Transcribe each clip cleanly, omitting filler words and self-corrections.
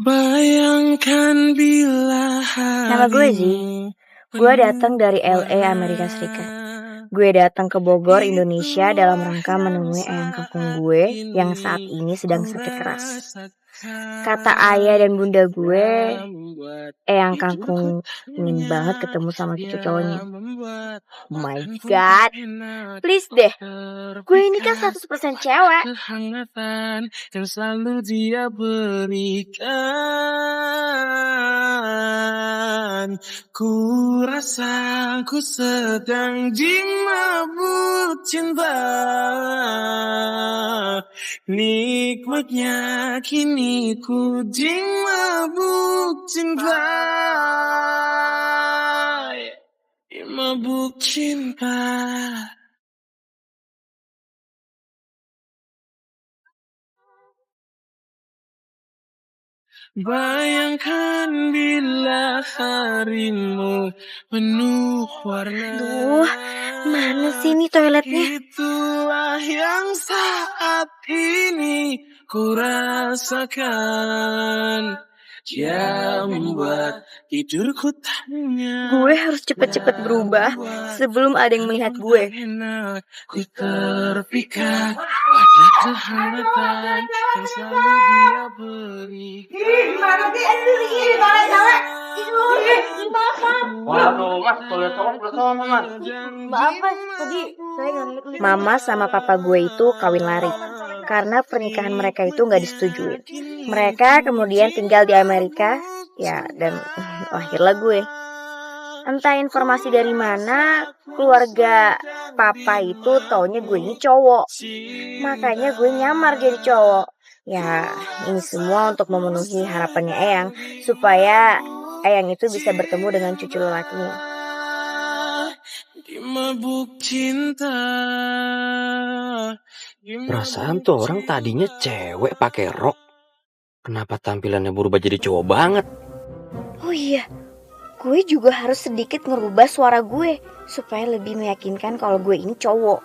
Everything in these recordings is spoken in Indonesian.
Bayangkan bila Nama gue Zi. Gue datang dari LA, Amerika Serikat. Gue datang ke Bogor, Indonesia dalam rangka menemui eyang kampung gue yang saat ini sedang sakit keras. Kata ayah dan bunda gue, eyang kampung ingin banget ketemu sama cucu cowoknya. Oh my god, please deh. Gue ini kan 100% cewek. Kehangatan yang selalu dia berikan. Ku rasa ku sedang dimabuk cinta. Nikmatnya kini ku dimabuk cinta. Dimabuk cinta. Bayangkan bila harimu penuh warna. Duh, mana sih ini toiletnya? Itulah yang saat ini ku rasakan. Dia membuat tidurku tanya. Gue harus cepet-cepet berubah sebelum ada yang melihat gue. Ku terpikat pada kehangatan yang selalu dia berikan. Gimana sih? Gimana cewek? Waduh, Mas, kalau lihat cowok udah sama, Mas. Maaf, Mas. Tadi saya nggak ngeliat. Mama sama papa gue itu kawin lari karena pernikahan mereka itu nggak disetujui. Mereka kemudian tinggal di Amerika, ya, dan lahirlah gue. Entah informasi dari mana, keluarga papa itu taunya gue ini cowok. Makanya gue nyamar jadi cowok. Ya, ini semua untuk memenuhi harapannya eyang, supaya eyang itu bisa bertemu dengan cucu lelakinya. Dimabuk cinta. Perasaan tuh orang tadinya cewek pakai rok. Kenapa tampilannya berubah jadi cowok banget? Oh iya, gue juga harus sedikit ngerubah suara gue supaya lebih meyakinkan kalau gue ini cowok.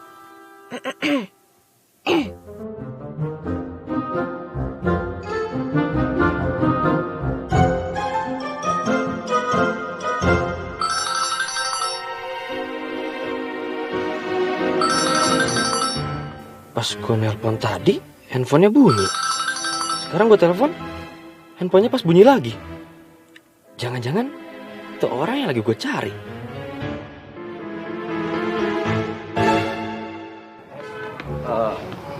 Pas gue nelpon tadi, handphonenya bunyi. Sekarang gue telepon, handphonenya pas bunyi lagi. Jangan-jangan itu orang yang lagi gue cari.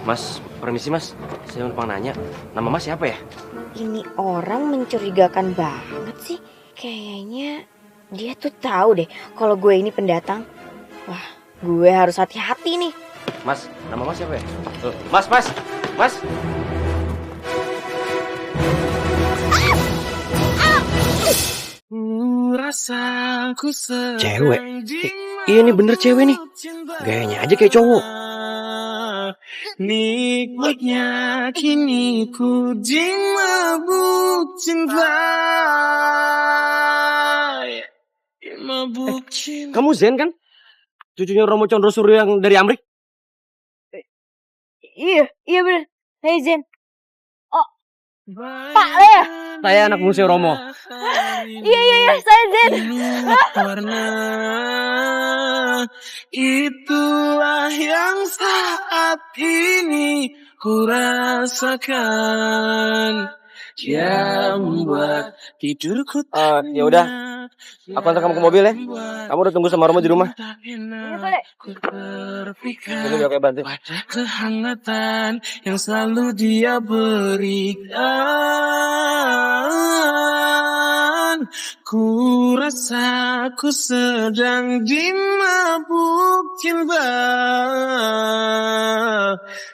Mas, permisi Mas. Saya numpang nanya, nama Mas siapa ya? Ini orang mencurigakan banget sih. Kayaknya dia tuh tahu deh kalau gue ini pendatang. Wah, gue harus hati-hati nih. Mas, nama Mas siapa ya? Mas. Cewek? Iya nih bener cewek nih. Gayanya aja kayak cowok. Nikmatnya kini ku dimabuk cinta. Dimabuk cinta. Kamu Zen kan? Cucunya Romo Condro Suryo yang dari Amrik? Iya bener. Hey Zen. Oh, Pak Lea. Saya anak musuh Romo. Iya, saya Zen. Warna itulah yang saat ini ku rasakan. Dia membuat tidurku Ya udah, aku antar kamu ke mobil ya. Kamu udah tunggu sama Romo di rumah. Iya, boleh. Ini biar kayak bantu. Pada kehangatan yang selalu dia berikan. Ku rasa ku sedang dimabuk cinta.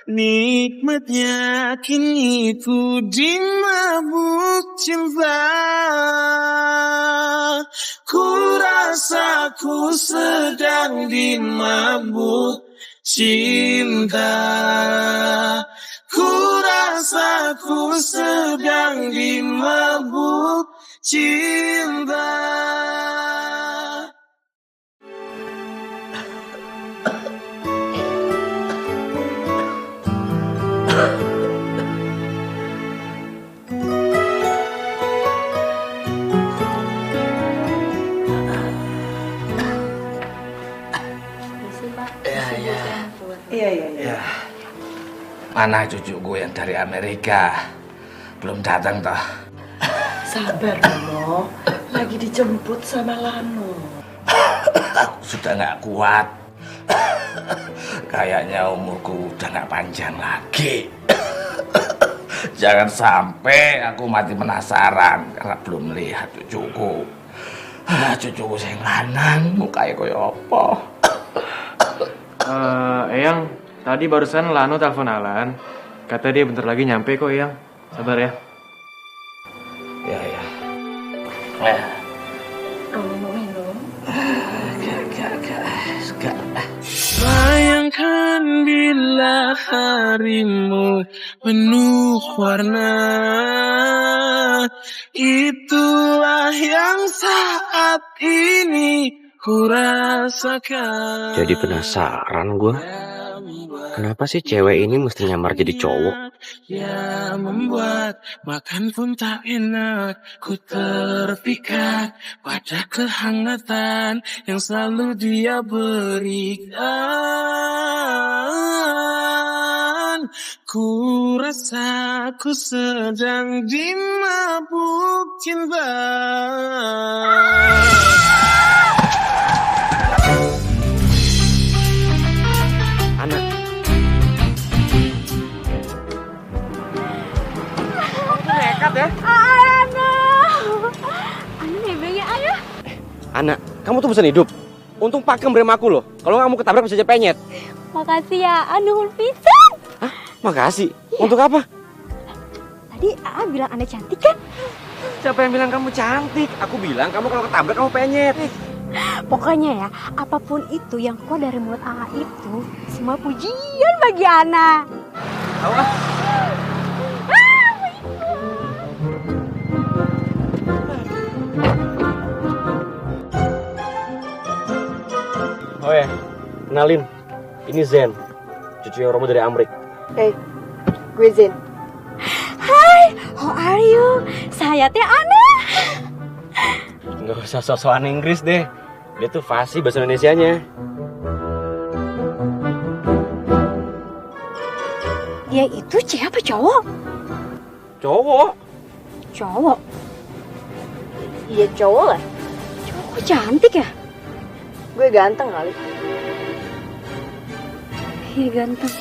Nikmatnya kini ku dimabuk cinta. Ku rasa ku sedang dimabuk cinta. Ku rasa ku sedang dimabuk cinta. Mana cucu gue yang dari Amerika? Belum datang toh? Sabar Romo, lagi dijemput sama Lano. Aku sudah nggak kuat. Kayaknya umurku udah nggak panjang lagi. Jangan sampai aku mati penasaran karena belum lihat cucuku. Cucuku sing lanang, mukanya koyo apa? Eyang, tadi barusan Lano telepon Alan. Kata dia bentar lagi nyampe kok, Eyang. Sabar ya. Ya. Romo mau minum? Gak. Bayangkan bila harimu penuh warna, itulah yang saat ini ku rasakan. Jadi penasaran gue. Kenapa sih cewek ini mesti nyamar jadi cowok? Ya membuat makan pun tak enak. Ku terpikat pada kehangatan yang selalu dia berikan. Ku rasa ku sedang dimabuk cinta. Anak. Nekat ya? Anu nebengnya ayah. Anak, kamu tuh pesan hidup. Untung pakem brem aku loh. Kalau kamu ketabrak bisa aja penyet. Makasih ya, anu pisan. Hah? Makasih. Untuk apa? Tadi Aa bilang Anda cantik kan? Siapa yang bilang kamu cantik? Aku bilang kamu kalau ketabrak kamu penyet. Pokoknya ya, apapun itu yang keluar dari mulut Aa itu, semua pujian bagi Ana. Tahu ah? Oh ya, kenalin. Ini Zen, cucu yang Romo dari Amrik. Hey, gue Zen. Hai, how are you? Saya teh Ana. Nggak usah sok-sokan Inggris deh. Dia tuh fasih bahasa Indonesianya. Dia itu cewek apa cowok? Cowok. Cowok. Iya cowok lah. Cowok kok cantik ya? Gue ganteng kali. Iya ganteng.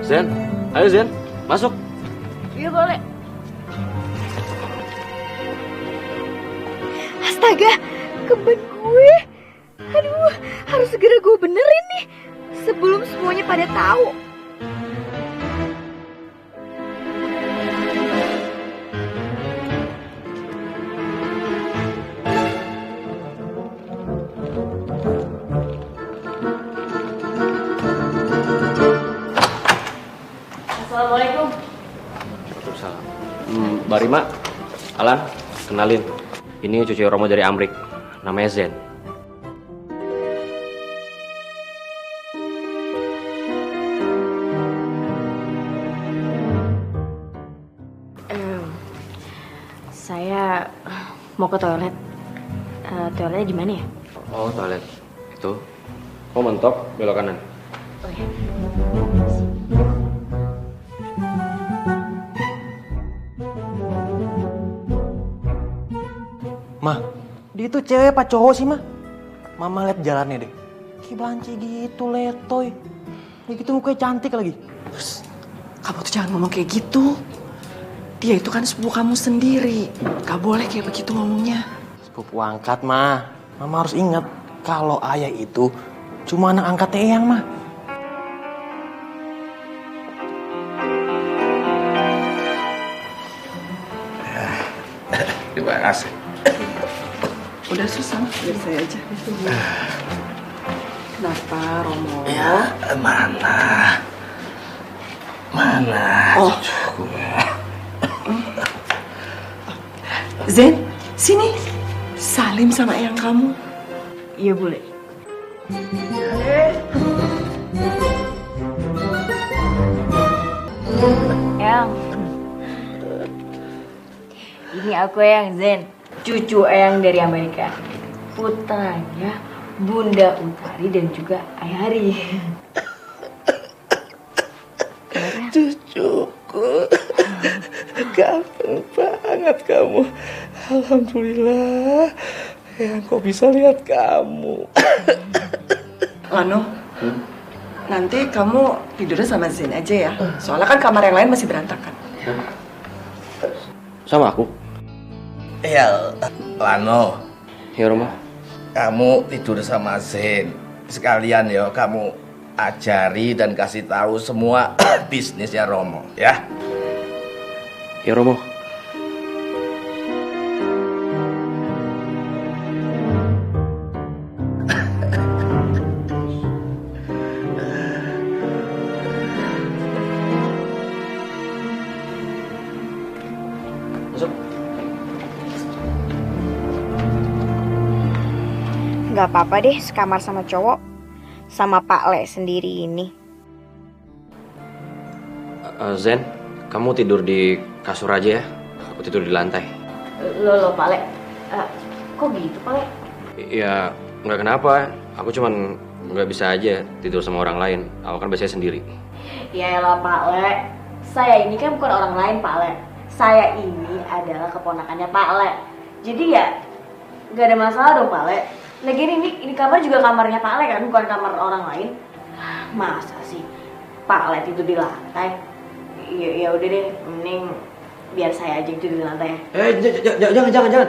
Zen, ayo Zen, masuk. Iya boleh. Astaga, keben gue. Aduh, harus segera gue benerin nih. Sebelum semuanya pada tahu. Assalamualaikum. Waalaikumsalam. Mbak Rima, Alan, kenalin. Ini cucu Romo dari Amrik. Namanya Zen. Saya mau ke toilet. Toiletnya di mana ya? Oh, toilet. Itu. Oh, mentok, belok kanan. Oh ya. Mah, dia itu cewek apa cowok sih, Mah? Mama lihat jalannya deh. Kayak banci gitu, letoy. Kayak gitu mukanya cantik lagi. Terus, kamu tuh jangan ngomong kayak gitu. Dia itu kan sepupu kamu sendiri. Gak boleh kayak begitu ngomongnya. Sepupu angkat, Mah. Mama harus ingat kalau ayah itu cuma anak angkatnya Eyang, Mah. Terima kasih. Udah susah, biar saya aja. Kenapa, Romo? Ya, mana? Mana Oh. cucuku? Zen, sini. Salim sama eyang kamu. Iya boleh. Eyang. Ini aku Eyang Zen, cucu Eyang dari Amerika. Putranya Bunda Utari dan juga Ayari. Cucuku, ganteng banget kamu. Alhamdulillah, yang kok bisa lihat kamu. Lano, nanti kamu tidurnya sama Zen aja ya. Soalnya kan kamar yang lain masih berantakan. Sama aku? Ya, Lano, Ya Roma. kamu tidur sama Zen. Sekalian ya, kamu ajari dan kasih tahu semua bisnisnya Romo, ya. Ya Romo. Masuk. Gak apa-apa deh sekamar sama cowok. Sama Pak Le sendiri ini. Zen, kamu tidur di kasur aja ya. Aku tidur di lantai. Loh Pak Le. Kok gitu Pak Le? Ya, nggak kenapa. Aku cuman nggak bisa aja tidur sama orang lain. Aku kan biasanya sendiri. Ya elah Pak Le. Saya ini kan bukan orang lain Pak Le. Saya ini adalah keponakannya Pak Le. Jadi ya nggak ada masalah dong Pak Le. Lagian ini kamar juga kamarnya Pak Le kan, bukan kamar orang lain. Masa sih Pak Le tidur di lantai? Ya udah deh, mending biar saya aja tidur di lantai ya. Jangan.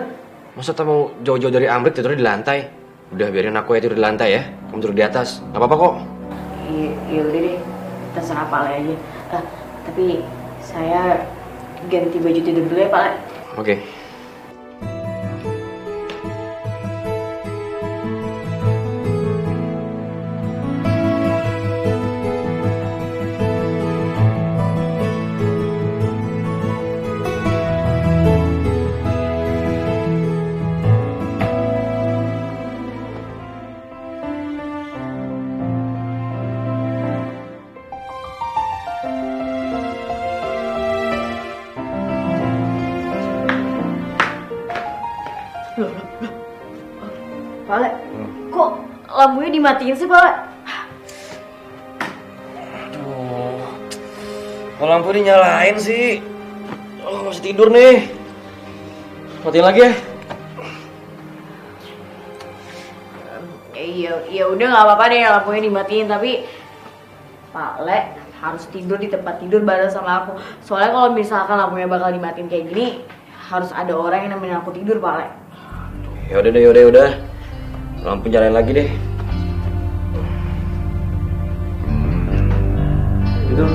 Masa kamu jauh-jauh dari Amrik tidurnya di lantai? Udah biarin aku ya tidur di lantai ya. Kamu tidur di atas, nggak apa-apa kok. Ya udah deh, terserah Pak Le aja. Tapi saya ganti baju tidur dulu ya Pak Le. Oke. Pak Le, kok lampunya dimatiin sih Pak Le? Aduh, kok lampu dinyalain sih? Oh, masih tidur nih. Matiin lagi ya. Ya udah nggak apa-apa deh lampunya dimatiin, tapi Pak Le harus tidur di tempat tidur bareng sama aku. Soalnya kalau misalkan lampunya bakal dimatiin kayak gini, harus ada orang yang nemenin aku tidur Pak Le. Ya udah. Lampu nyalain lagi deh. Gitu.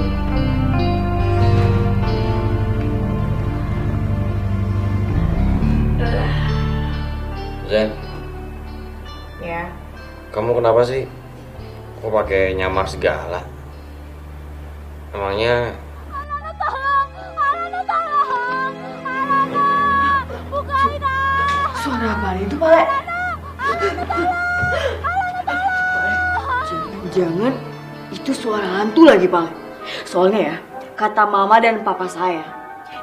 Zen, Ya. kamu kenapa sih? Kok pakai nyamar segala? Emangnya Suara apaan itu Pak Le? Jangan itu suara hantu lagi Pak Le. Soalnya ya, kata mama dan papa saya,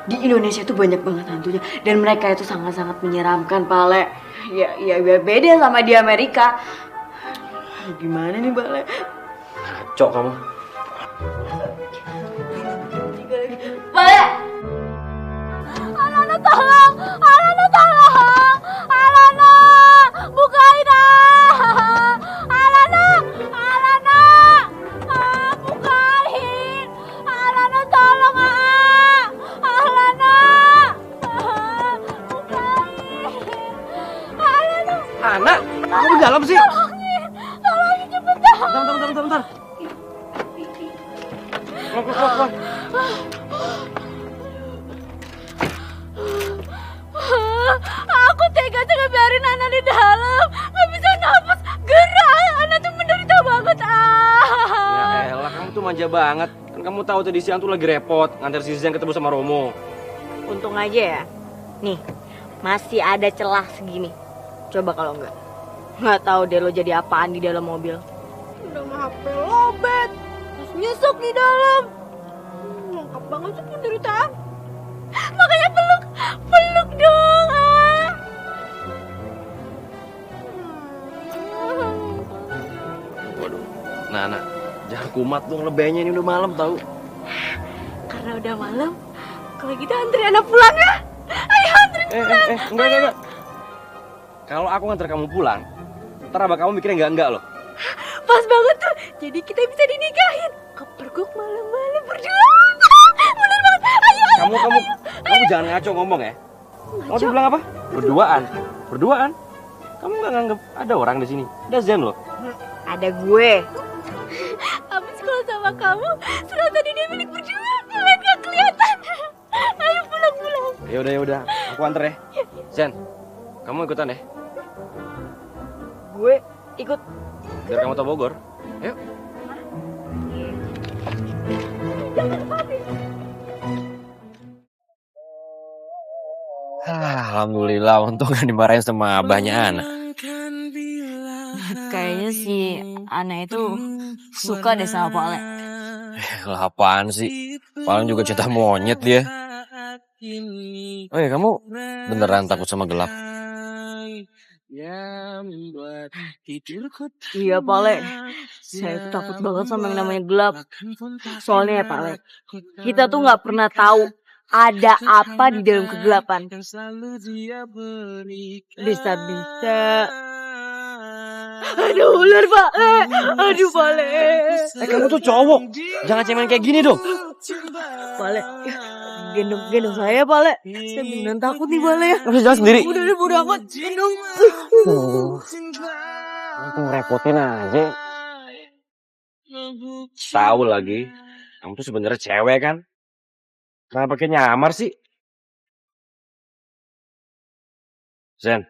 di Indonesia itu banyak banget hantunya dan mereka itu sangat-sangat menyeramkan Pak Le. Ya beda sama di Amerika. Gimana nih Pak Le? ngaco kamu? Pak Le! Alana tolong! Alana tolong! Alana! Bukain ah! Alana! Alana! Bukain! Alana tolong ah! Alana! Bukain! Alana! Anak, kamu di dalam sih? Tolongin cepetan! Bentar. Keluar. Aku tega-tega biarin Ana di dalam. Gak bisa nafas, gerah. Ana tuh menderita banget. Ya elah, kamu tuh manja banget. Kan kamu tahu tadi siang tuh lagi repot nganter si Zen ketemu sama Romo. Untung aja ya. Nih, masih ada celah segini. Coba kalau enggak. Nggak tahu deh lo jadi apaan di dalam mobil. Udah mah HP lobet. Terus nyesek di dalam. Lengkap banget sih penderitaan. Makanya peluk. Peluk dong. Waduh, Nana, jangan kumat dong lebihnya, ini udah malam tahu. Karena udah malam, kalau gitu antri anak pulang ya. Ayo antri pulang. Enggak. Kalau aku nganter kamu pulang, ntar abah kamu mikirnya enggak loh. Pas banget tuh, jadi kita bisa dinikahin. Kepergok malam-malam berdua. Bener banget. Ayo. Kamu jangan ngaco ngomong ya. Kamu tuh bilang apa? Berduaan. Kamu nggak nganggap ada orang di sini? Ada Zen loh. Ada gue. Abis kalau sama kamu, serasa dia milik berdua. Kalian gak kelihatan. Ayo pulang. Ya udah, aku anter ya. Zen, kamu ikutan ya. Gue ikut. Biar kamu tahu Bogor. Ayo. Alhamdulillah, untung gak dimarahin sama abahnya Ana. Kayaknya si Ana itu suka deh sama Pak Ale. Lah apaan sih? Paling juga cinta monyet dia. Oh ya, kamu beneran takut sama gelap? Iya Pak Ale, saya tuh takut banget sama yang namanya gelap. Soalnya ya Pak Ale, kita tuh gak pernah tahu ada apa di dalam kegelapan. Bisa-bisa ada ular Pak Ale. Aduh Pak Ale. Kamu tuh cowok, jangan cemen kayak gini dong. Pak Ale, gendong saya Pak Ale. Saya beneran takut nih Pak Ale. Kamu bisa jalan sendiri. Udah amat, gendong. Kamu ngerepotin aja. Tahu lagi, kamu tuh sebenarnya cewek kan? Kenapa pakai nyamar sih? Zen.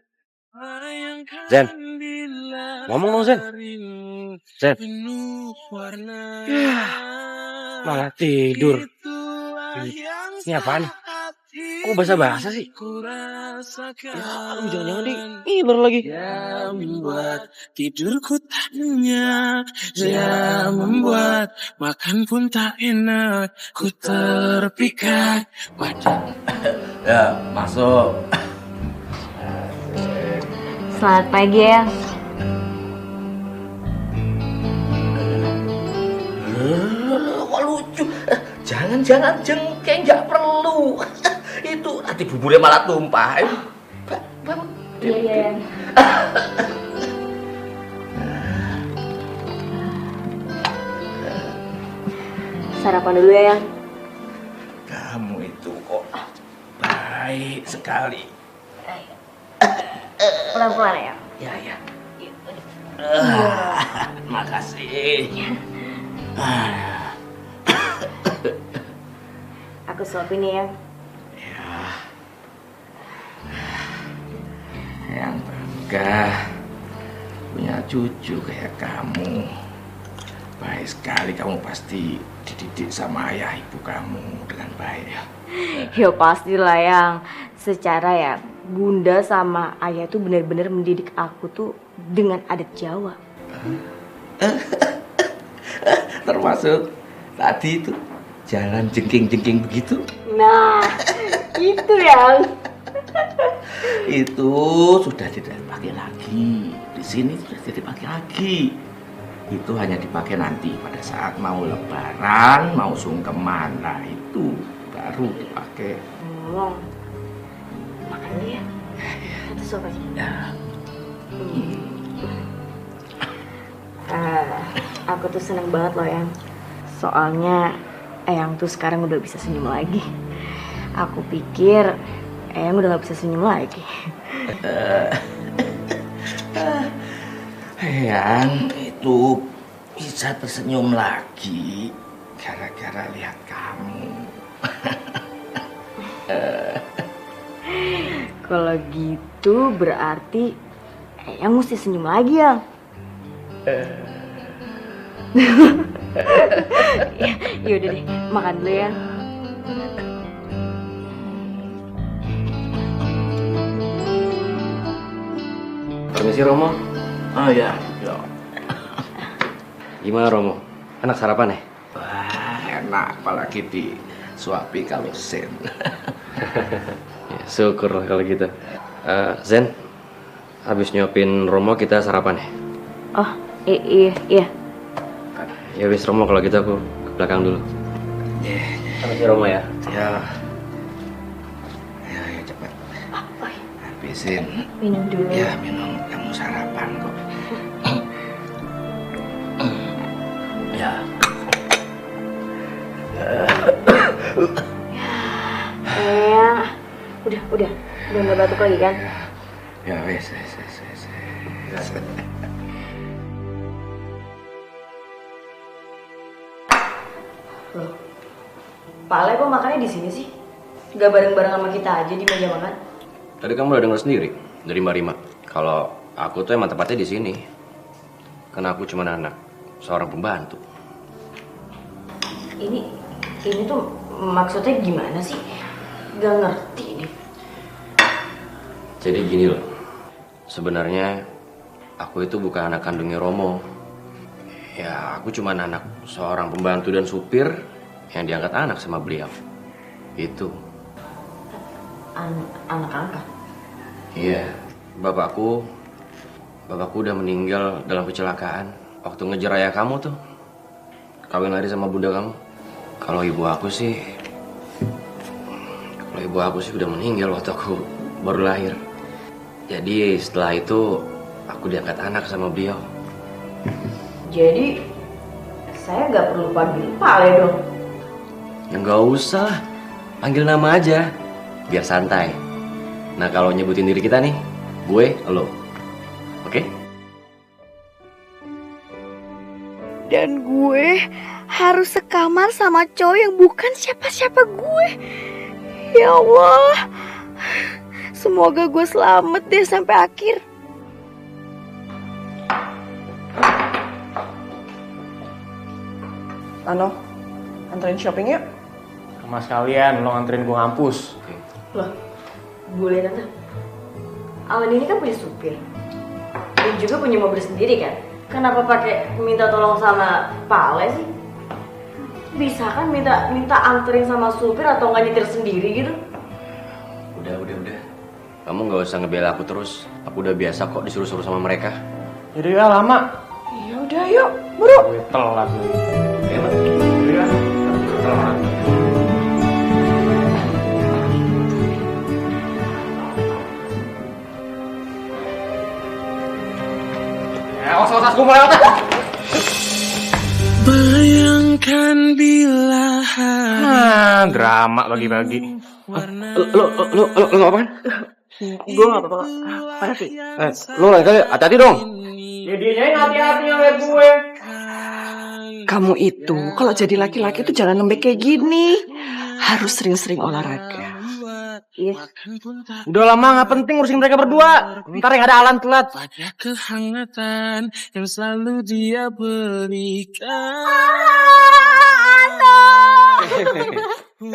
Ngomong dong Zen. Malah tidur. Ini apaan? Kok basah-basah sih? Aduh, jangan-jangan dia ngiler lagi. Dia membuat tidurku tak nyenyak. Dia membuat makan pun tak enak. Ku terpikat pada. Ya, masuk. Selamat pagi ya. Kok lucu? Jangan jengking, nggak perlu. Itu nanti buburnya malah tumpah. Bangun. Iya. Sarapan dulu ya, Yang. Kamu itu kok baik sekali. Pelan-pelan ya. Ya. Makasih. Aku suapin ya. Yang bangga punya cucu kayak kamu. Baik sekali, kamu pasti dididik sama ayah ibu kamu dengan baik ya. Ya pastilah Yang. Secara ya, bunda sama ayah tuh benar-benar mendidik aku tuh dengan adat Jawa. Termasuk tadi itu jalan jengking-jengking begitu. Nah, itu Yang. Itu sudah tidak dipakai lagi. Di sini sudah tidak dipakai lagi. Itu hanya dipakai nanti pada saat mau lebaran, mau sungkeman. Nah itu baru dipakai. Makan dulu ya. Satu suap aja. Ya. Aku tuh seneng banget loh Yang. Soalnya Eyang tuh sekarang udah bisa senyum lagi. Aku pikir Eyang udah gak bisa senyum lagi. Eyang itu bisa tersenyum lagi gara-gara lihat kamu. Kalau gitu berarti Eyang mesti senyum lagi Yang. Yaudah deh, makan dulu ya. Permisi Romo. Oh ya, yo. Gimana Romo? Enak sarapan ya? Wah, enak apalagi disuapi kalau Sen. Ya, syukur lah kalau gitu. Zen, habis nyuapin Romo kita sarapan ya? Oh, iya. Ya wis Romo kalau gitu aku ke belakang dulu. Permisi Romo ya. Ya. Ya cepat. Habisin. Minum dulu. Ya minum, kamu sarapan kok. Ya. Udah nggak batuk lagi kan? Ya wes. Loh, Pak Ale kok makannya di sini sih? Gak bareng-bareng sama kita aja di meja makan? Tadi kamu udah denger sendiri dari Mbak Rima kalau aku tuh emang tepatnya di sini. Karena aku cuma anak seorang pembantu. Ini tuh maksudnya gimana sih? Gak ngerti deh. Jadi gini loh, sebenarnya aku itu bukan anak kandungnya Romo. Ya, aku cuma anak seorang pembantu dan supir yang diangkat anak sama beliau. Itu. Anak angkat? Iya, bapakku udah meninggal dalam kecelakaan waktu ngejar ayah kamu tuh. Kawin lari sama bunda kamu. Kalau ibu aku sih udah meninggal waktu aku baru lahir. Jadi setelah itu aku diangkat anak sama beliau. Jadi saya nggak perlu panggil Pak Ale dong? Ya nggak usah, panggil nama aja, biar santai. Nah kalau nyebutin diri kita nih, gue, lo, oke? Dan gue harus sekamar sama cowok yang bukan siapa-siapa gue. Ya Allah, semoga gue selamat deh sampai akhir. Ano, anterin shopping yuk. Sama sekalian, lo nganterin gue ngampus. Loh, boleh tante. Awan ini kan punya supir. Dan juga punya mobil sendiri kan. Kenapa pakai minta tolong sama Pak Ale sih? Bisa kan minta anterin sama supir atau nggak nyetir sendiri gitu? Udah. Kamu nggak usah ngebela aku terus. Aku udah biasa kok disuruh-suruh sama mereka. Yaudah ya, lama. Ya udah yuk, buru. Gue telat lagi. Enak. Yaudah. Telat. Os gue mau lewat. Bayangkan bila Drama bagi-bagi. Lo apaan? Gue gak apa-apa. Mana sih? Lo lain kali hati-hati dong. Ya dia yang hati-hati ngeliat gue. Kamu itu kalau jadi laki-laki tuh jangan lembek kayak gini. Harus sering-sering olahraga. Iya. Udah lama gak penting ngurusin mereka berdua. Ntar yang ada Alan telat. pada kehangatan yang selalu dia berikan.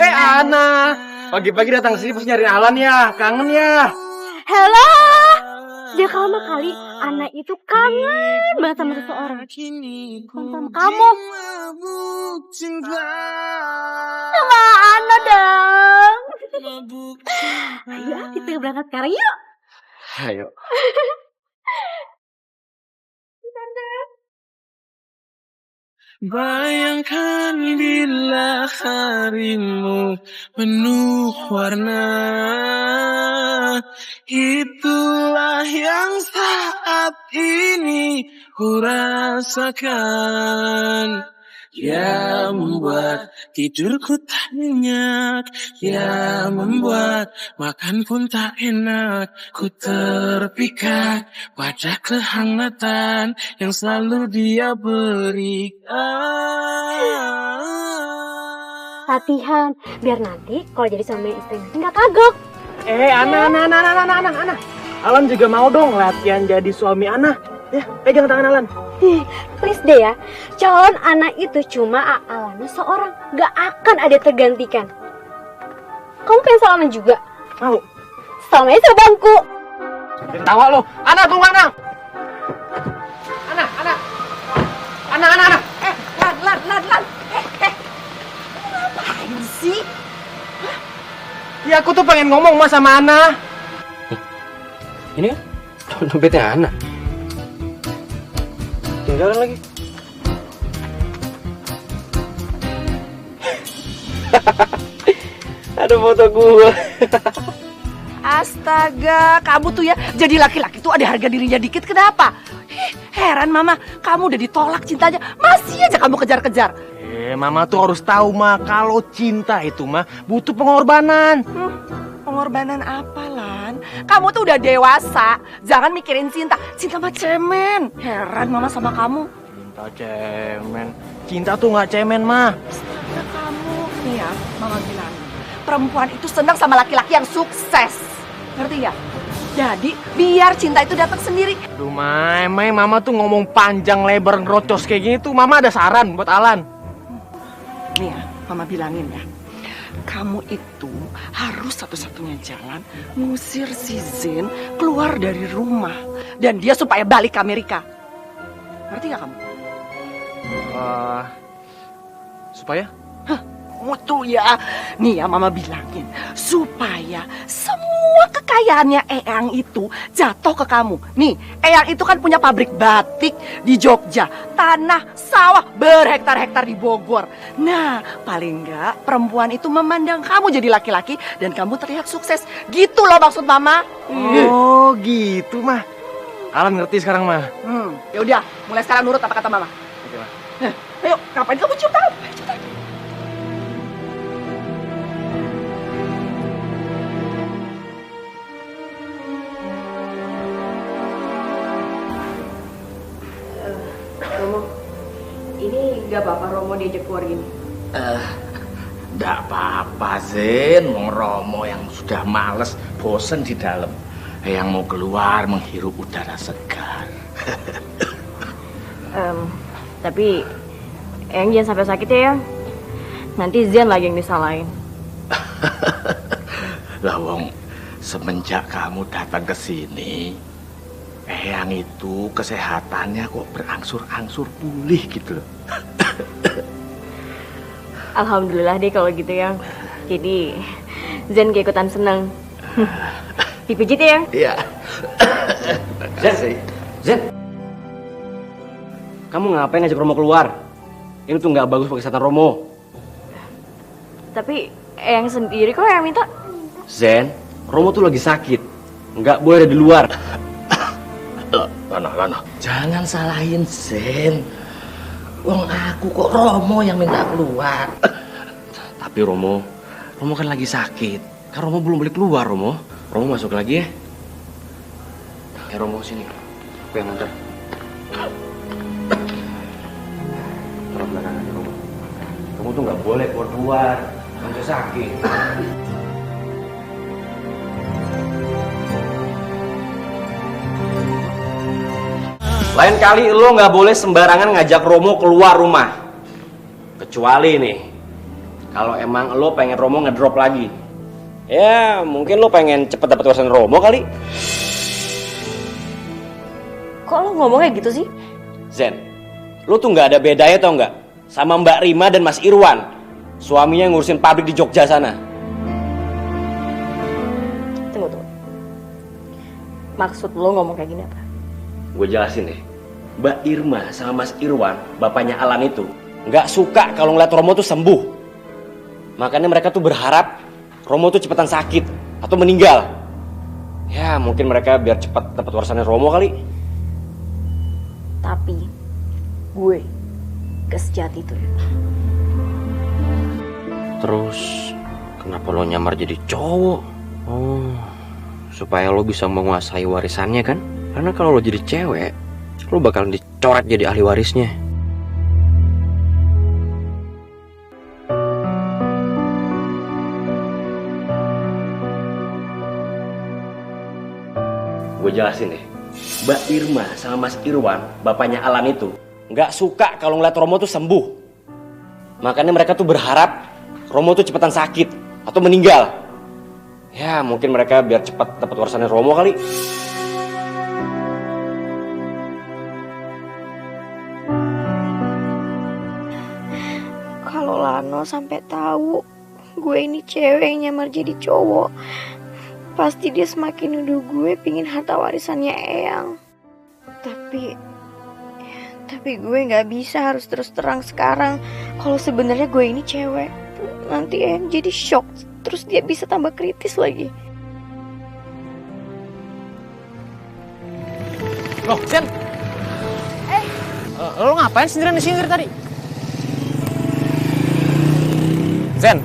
Ana. Pagi-pagi datang sini pas nyariin Alan ya. Kangen ya. Hello. Dia lama kali anak itu kangen banget sama seseorang. Sama kamu. Sama Ana dong. Ayo kita berangkat sekarang yuk. Ayo. Bayangkan bila harimu penuh warna, itulah yang saat ini ku rasakan. Ya membuat tidurku tak nyenyak, ya membuat makan pun tak enak. Ku terpikat pada kehangatan yang selalu dia berikan. Latihan biar nanti kalau jadi suami istri nggak kagok. Ana. Alan juga mau dong latihan jadi suami Ana. Ya, pegang tangan Alan. Please deh ya, calon anak itu cuma Alana seorang, gak akan ada tergantikan. Kamu pengen salaman juga? Mau. Salamannya sebangku. Jangan tawa lo. Ana, tunggu Ana. Ana. Ana. Lan. Ngapain sih? Ya aku tuh pengen ngomong mas sama Ana. Ini kan dompetnya anak. Tinggalan lagi. Ada foto gua. Astaga, kamu tuh ya jadi laki-laki tuh ada harga dirinya dikit, kenapa? Heran mama, kamu udah ditolak cintanya, masih aja kamu kejar-kejar. Mama tuh harus tahu mah kalau cinta itu mah butuh pengorbanan. Pengorbanan apa, Lan? Kamu tuh udah dewasa, jangan mikirin cinta. Cinta mah cemen. Heran mama sama kamu. Cinta cemen. Cinta tuh nggak cemen mah. Astaga kamu. Nih ya, mama bilang, perempuan itu senang sama laki-laki yang sukses. Ngerti nggak? Jadi biar cinta itu datang sendiri. Aduh, mama tuh ngomong panjang lebar ngerocos kayak gini tuh, mama ada saran buat Alan. Nih ya, mama bilangin ya. Kamu itu harus satu-satunya jalan ngusir si Zen keluar dari rumah. Dan dia supaya balik ke Amerika. Ngerti gak kamu? Supaya? Mutu ya. Nih ya mama bilangin. Supaya semua kekayaannya Eyang itu jatuh ke kamu. Nih, Eyang itu kan punya pabrik batik di Jogja. Tanah, sawah, berhektar-hektar di Bogor. Nah, paling enggak perempuan itu memandang kamu jadi laki-laki dan kamu terlihat sukses. Gitu loh maksud mama. Oh gitu mah. Alan ngerti sekarang mah. Ya udah, mulai sekarang nurut apa kata mama. Oke mah. Ayo, ngapain kamu cium tangan? Ayo, cepetan. Romo, ini gak apa-apa Romo diajak keluar gini. Nggak apa-apa Zen, wong Romo yang sudah males, bosen di dalam, yang mau keluar menghirup udara segar. Tapi Eyang jangan sampai sakit ya, Yang. Nanti Zen lagi yang disalahin. Lah wong, semenjak kamu datang ke sini, Eyang itu kesehatannya kok berangsur-angsur pulih gitu loh. Alhamdulillah deh kalau gitu, Yang. Jadi Zen keikutan seneng. Dipijit ya, Yang? Iya. Zen. Kamu ngapain ngajak Romo keluar? Ini tuh nggak bagus buat kesehatan Romo. Tapi Eyang sendiri kok yang minta. Zen, Romo tuh lagi sakit. Nggak boleh ada di luar. Lana. Jangan salahin Zen. Wong aku kok Romo yang minta keluar. Tapi Romo kan lagi sakit. Kan Romo belum boleh keluar, Romo. Romo masuk lagi ya. Romo sini. Aku yang antar. Taruh belakang aja, Romo. Kamu tuh nggak boleh keluar. Kamu sakit. Lain kali lo nggak boleh sembarangan ngajak Romo keluar rumah. Kecuali nih, kalau emang lo pengen Romo ngedrop lagi. Ya, mungkin lo pengen cepet dapet warisan Romo kali. Kok lo ngomongnya gitu sih? Zen, lo tuh nggak ada bedanya tau nggak? Sama Mbak Rima dan Mas Irwan, suaminya yang ngurusin pabrik di Jogja sana. Tunggu. Maksud lo ngomong kayak gini apa? Gue jelasin deh. Mbak Irma sama Mas Irwan, bapaknya Alan itu, nggak suka kalau ngeliat Romo tuh sembuh. Makanya mereka tuh berharap Romo tuh cepetan sakit atau meninggal. Ya mungkin mereka biar cepat dapat warisannya Romo kali. Tapi gue gak sejati itu. Terus kenapa lo nyamar jadi cowok? Oh, supaya lo bisa menguasai warisannya kan? Karena kalau lo jadi cewek, lo bakalan dicoret jadi ahli warisnya. Gue jelasin deh. Mbak Irma sama Mas Irwan, bapaknya Alan itu, nggak suka kalau ngeliat Romo tuh sembuh. Makanya mereka tuh berharap Romo tuh cepetan sakit atau meninggal. Ya mungkin mereka biar cepat dapat warisannya Romo kali. Kalau Lano sampai tahu gue ini cewek yang nyamar jadi cowok, pasti dia semakin nuduh gue pingin harta warisannya Eyang. Tapi gue nggak bisa harus terus terang sekarang kalau sebenarnya gue ini cewek. Nanti Eyang jadi shock, terus dia bisa tambah kritis lagi. Loh, Zen. Lo ngapain sendirian di sini dari tadi? Zen.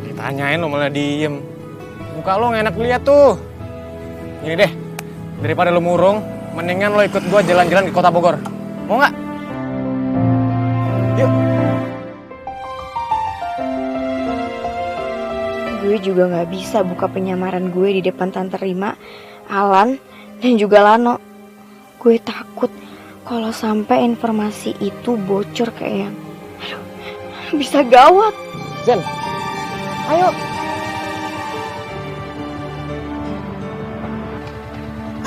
Ditanyain lo malah diem. Muka lo nggak enak lihat tuh. Ini deh, daripada lo murung, mendingan lo ikut gua jalan-jalan ke kota Bogor. Mau nggak? Yuk. Gue juga nggak bisa buka penyamaran gue di depan Tante Rima, Alan, dan juga Lano. Gue takut kalau sampai informasi itu bocor ke Eyang. Aduh, bisa gawat. Zen, ayo.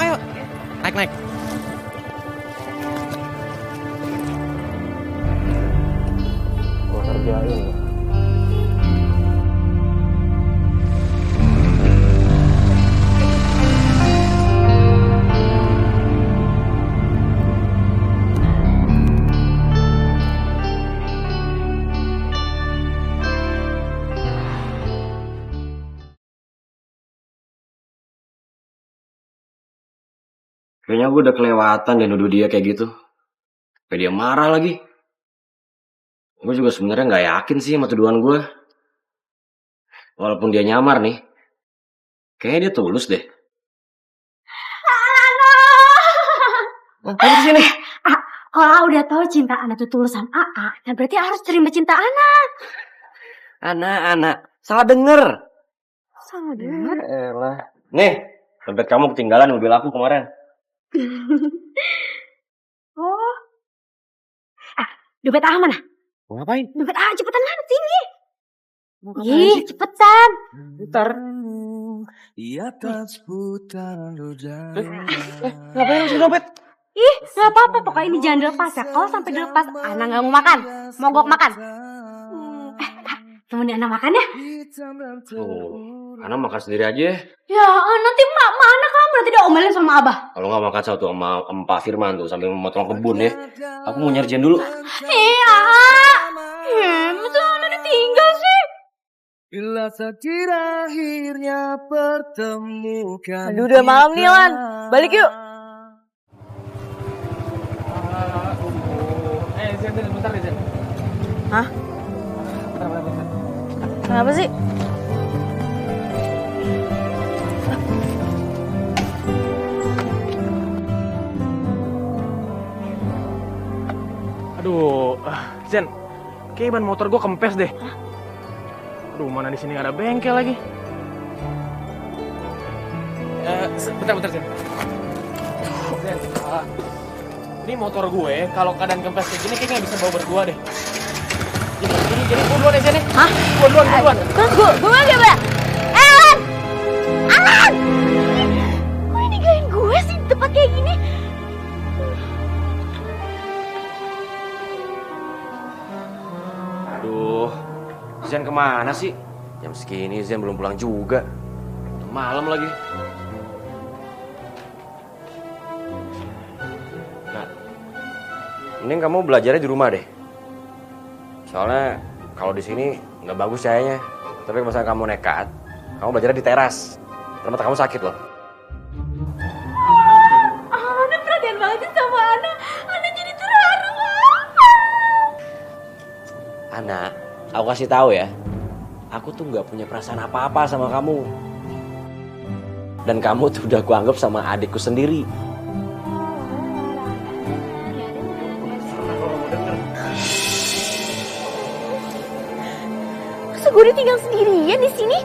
Ayo, naik. Gua kerjain. Kayaknya gue udah kelewatan dan nuduh dia kayak gitu. Kayak dia marah lagi. Gue juga sebenarnya nggak yakin sih sama tuduhan gue. Walaupun dia nyamar nih, kayaknya dia tulus deh. Apa di sini? Kalau udah tahu cinta Ana itu tulusan AA, nah berarti harus terima cinta Ana. Anak, salah denger. Salah dengar. Elah. Nih, dompet kamu ketinggalan mobil aku kemarin. Oh. Dompet A mana? Mau ngapain? Dompet A cepetan mana sini? Ih, cepetan. Bentar. Ngapain lu sih dompet? Ih, nggak apa-apa. Pokoknya ini jangan dilepas ya. Kalau sampai dilepas, Ana nggak mau makan. Mogok makan. Temenin Ana makan ya. Anak makan sendiri aja. Ya, nanti mana kamu nanti diomelin sama Abah. Kalau nggak makan satu sama Pak Firman tuh sambil memotong kebun ya. Aku mau nyari Jen dulu. Iya. Masa Ana ditinggal sih? Bila takdir akhirnya pertemukan. Aduh, udah malam nih, Lan. Balik yuk. Zen, bentar deh, Zen. Hah? Bentar. Kenapa sih? Aduh, Zen, kayak ban motor gue kempes deh. Aduh, mana di sini nggak ada bengkel lagi. Bentar, Zen. Zen, ini motor gue, kalau keadaan kempes kayak gini kayaknya nggak bisa bawa berdua deh. Jadi gue duluan ya, Zen. Hah? Gue duluan. Gue gak boleh. Alan! Kok ini ninggalin gue sih di tempat kayak gini? Aduh, Zen kemana sih? Jam segini Zen belum pulang juga. Malam lagi. Nah, mending kamu belajarnya di rumah deh. Soalnya kalau di sini nggak bagus cahayanya. Tapi kalau misalnya kamu nekat, kamu belajarnya di teras. Ntar mata kamu sakit loh. Ana perhatian banget sama Ana. Ana jadi terharu. Anak, aku kasih tahu ya. Aku tuh nggak punya perasaan apa-apa sama kamu. Dan kamu tuh udah kuanggap sama adikku sendiri. Masa gue ditinggal sendirian di sini?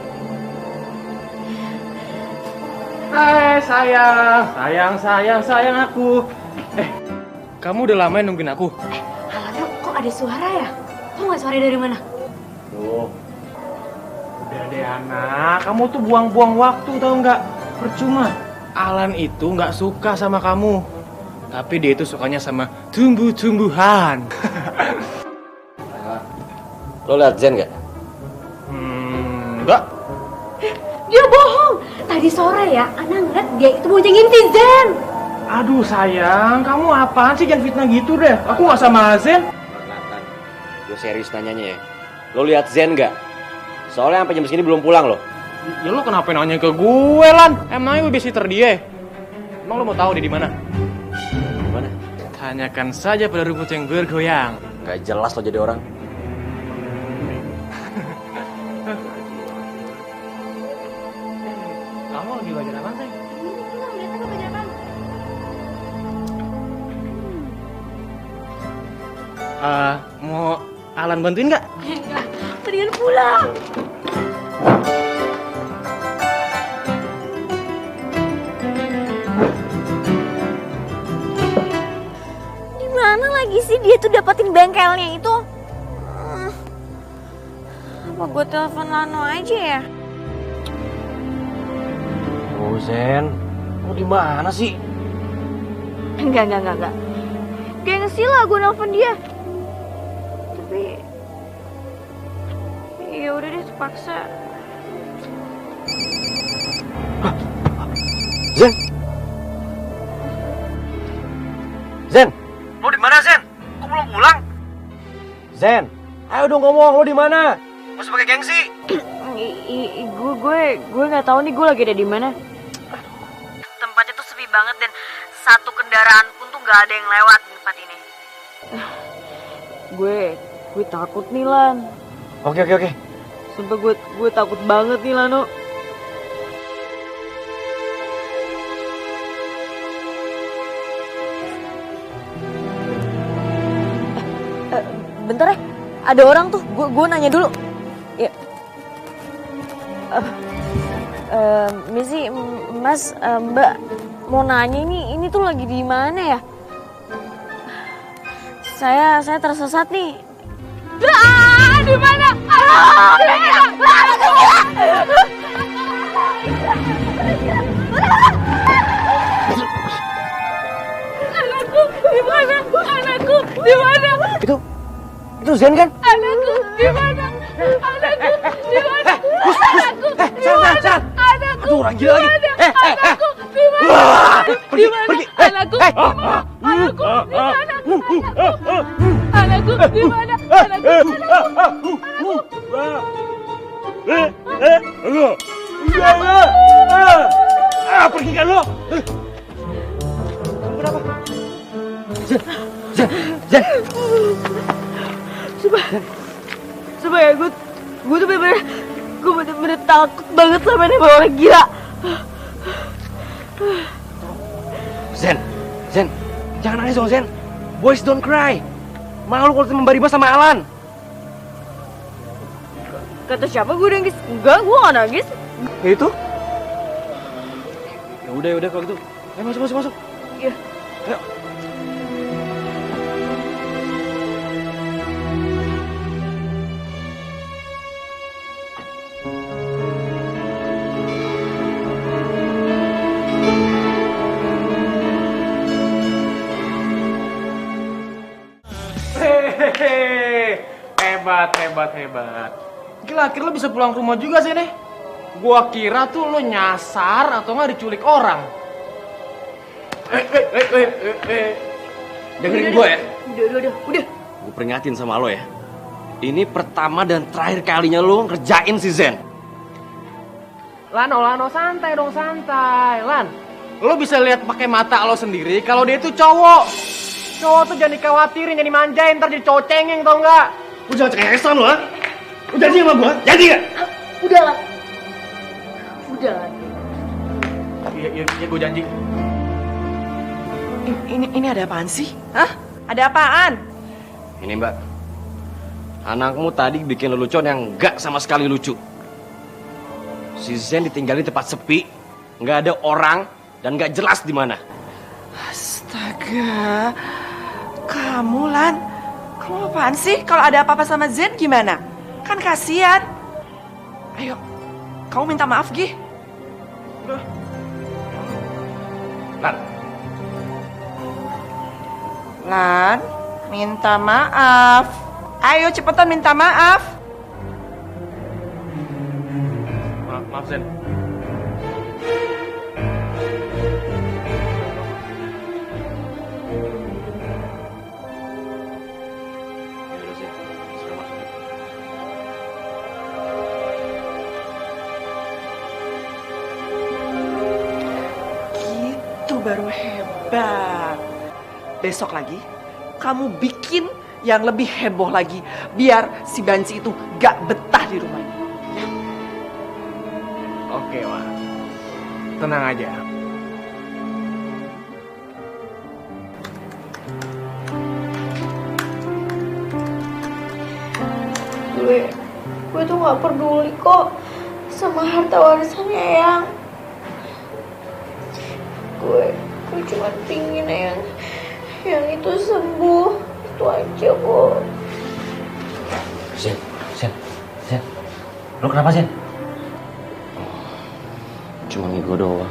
Sayang aku. Kamu udah lama nungguin aku? Alana, kok ada suara ya? Kok nggak suara dari mana? Tuh. Udah deh anak, kamu tuh buang-buang waktu tau nggak? Percuma. Alan itu nggak suka sama kamu. Tapi dia itu sukanya sama tumbuh-tumbuhan. Lo liat Zen nggak? Enggak. Dia bohong. Tadi sore ya, Ana ngeliat dia itu boncengin si Zen. Aduh sayang, kamu apaan sih, jangan fitnah gitu deh. Aku nggak sama Zen. Nathan, gue serius nanyanya ya. Lo liat Zen nggak? Soalnya sampai jam segini belum pulang loh. Ya lo kenapa nanya ke gue, Lan? Emangnya babysitter dia? Emang lo mau tahu dia di mana? Di mana? Tanyakan saja pada rumput yang bergoyang. Gak jelas lo jadi orang. Kamu lagi belajar apa sih? Mau Alan bantuin nggak? Enggak, mendingan pulang. Di mana lagi sih dia tuh dapetin bengkelnya itu? Apa gue telepon Lano aja ya? Oh Zen, lo di mana sih? Enggak. Gengsi lah gue nelfon dia. Tapi ya udah deh, terpaksa. Zen, lo di mana Zen? Kok belum pulang? Zen, ayo dong ngomong, lo di mana? Masih pakai gengsi? Gue nggak tahu nih gue lagi ada di mana. Tempatnya tuh sepi banget dan satu kendaraan pun tuh nggak ada yang lewat di tempat ini. Gue takut nih Lan. Oke. Sumpah gue takut banget nih Lano. Bentar ya, ada orang tuh. Gue nanya dulu. Ya. Misi, Mas, Mbak mau nanya ini tuh lagi di mana ya? Saya tersesat nih. Di mana? Anakku di mana? Anakku di mana? Itu Zen kan? Anakku di mana? Anakku di mana? Anakku di mana? Anakku Aduh, orang gila lagi. Anakku di mana? Di mana? Anakku di mana? Anakku di mana? Anakku di mana? Pergi kan lo? Zen. Coba ya, gue tuh bener-bener takut banget sama ini orang gila. Zen, jangan nangis dong Zen. Boys don't cry. Malu kalau memberi mas sama Alan. Kata siapa gue nangis? Enggak, gue gak nangis. Ya itu? Ya udah kalau gitu. Ayo masuk. Iya. Ayo. Hebat. Gila, akhirnya lo bisa pulang ke rumah juga sih nih. Gua kira tuh lo nyasar atau nggak diculik orang. Dengerin gue ya. Udah. Gue peringatin sama lo ya. Ini pertama dan terakhir kalinya lo ngerjain si Zen. Lano, santai dong, santai. Lan, lo bisa lihat pakai mata lo sendiri kalau dia itu cowok. Cowok tuh jangan dikhawatirin, jangan dimanjain, ntar jadi cowok cengeng tau nggak? Lu jangan cengengesan lo, ha? Lu janji sama gue? Janji gak? Udah lah. Iya, gue janji. Ini ada apaan sih? Hah? Ada apaan? Ini mbak, anakmu tadi bikin lelucon yang gak sama sekali lucu. Si Zen ditinggalin di tempat sepi, nggak ada orang dan nggak jelas di mana. Astaga, kamu Lan, kamu apaan sih? Kalau ada apa-apa sama Zen gimana? Kan kasihan. Ayo, kamu minta maaf Gi. Lan, Lan, minta maaf. Ayo cepetan minta maaf. Maaf Zen. Yaudah sih, sekarang masuk ya. Gitu baru hebat. Besok lagi kamu bikin yang lebih heboh lagi biar si Banci itu gak betah di rumah ini. Oke, Ma. Tenang aja. Gue tuh gak peduli kok sama harta warisannya Eyang. Gue cuma pingin yang itu sembuh, itu aja kok. Zen. Lo kenapa Zen? Cuma ngigo doang.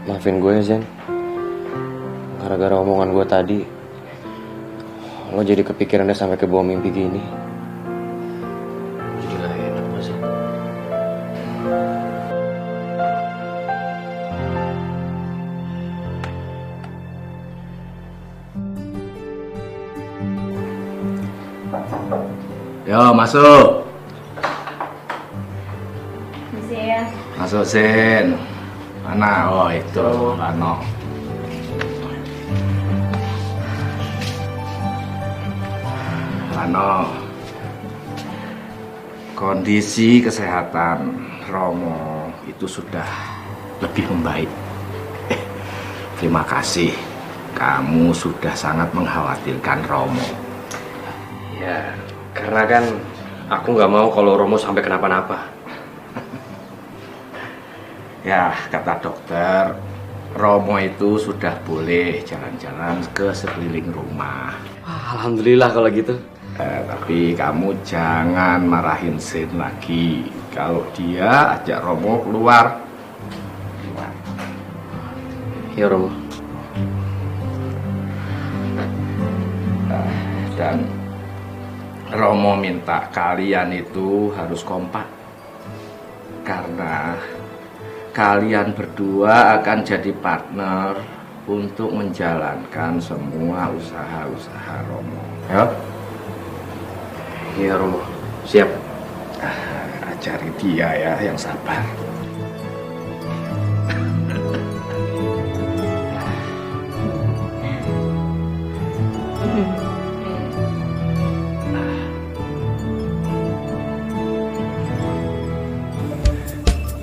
Maafin gue ya Zen. Gara-gara omongan gue tadi, lo jadi kepikirannya sampai ke bawah mimpi gini. Jadi gak enak gak sih? yo masuk. Bisa ya? Masuk Zen. Mana? Oh itu, Lano. Lano. Kondisi kesehatan Romo itu sudah lebih membaik. Terima kasih. Kamu sudah sangat mengkhawatirkan Romo. Ya, karena kan aku nggak mau kalau Romo sampai kenapa-napa. Ya, kata dokter, Romo itu sudah boleh jalan-jalan ke sekeliling rumah. Alhamdulillah kalau gitu. Tapi kamu jangan marahin Zen lagi. Kalau dia ajak Romo keluar. Iya Romo. Dan Romo minta kalian itu harus kompak. Karena kalian berdua akan jadi partner untuk menjalankan semua usaha-usaha Romo. Ya? Iya Romo. Siap. Ajari dia ya yang sabar.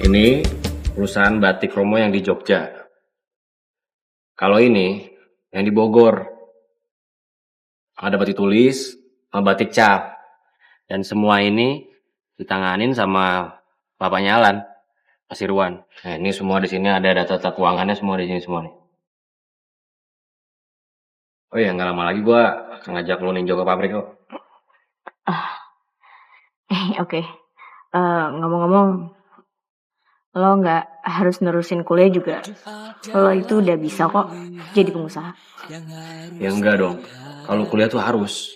Ini perusahaan batik Romo yang di Jogja. Kalau ini yang di Bogor. Ada batik tulis, sama batik cap. Dan semua ini ditanganin sama bapaknya Alan, Mas Irwan. Nah, ini semua di sini ada data keuangannya semua di sini semua nih. Oh iya, nggak lama lagi gua akan ngajak lo ninjau ke pabrik kok. Oke. Ngomong-ngomong, lo nggak harus nerusin kuliah juga. Lo itu udah bisa kok jadi pengusaha. Ya enggak dong. Kalau kuliah tuh harus.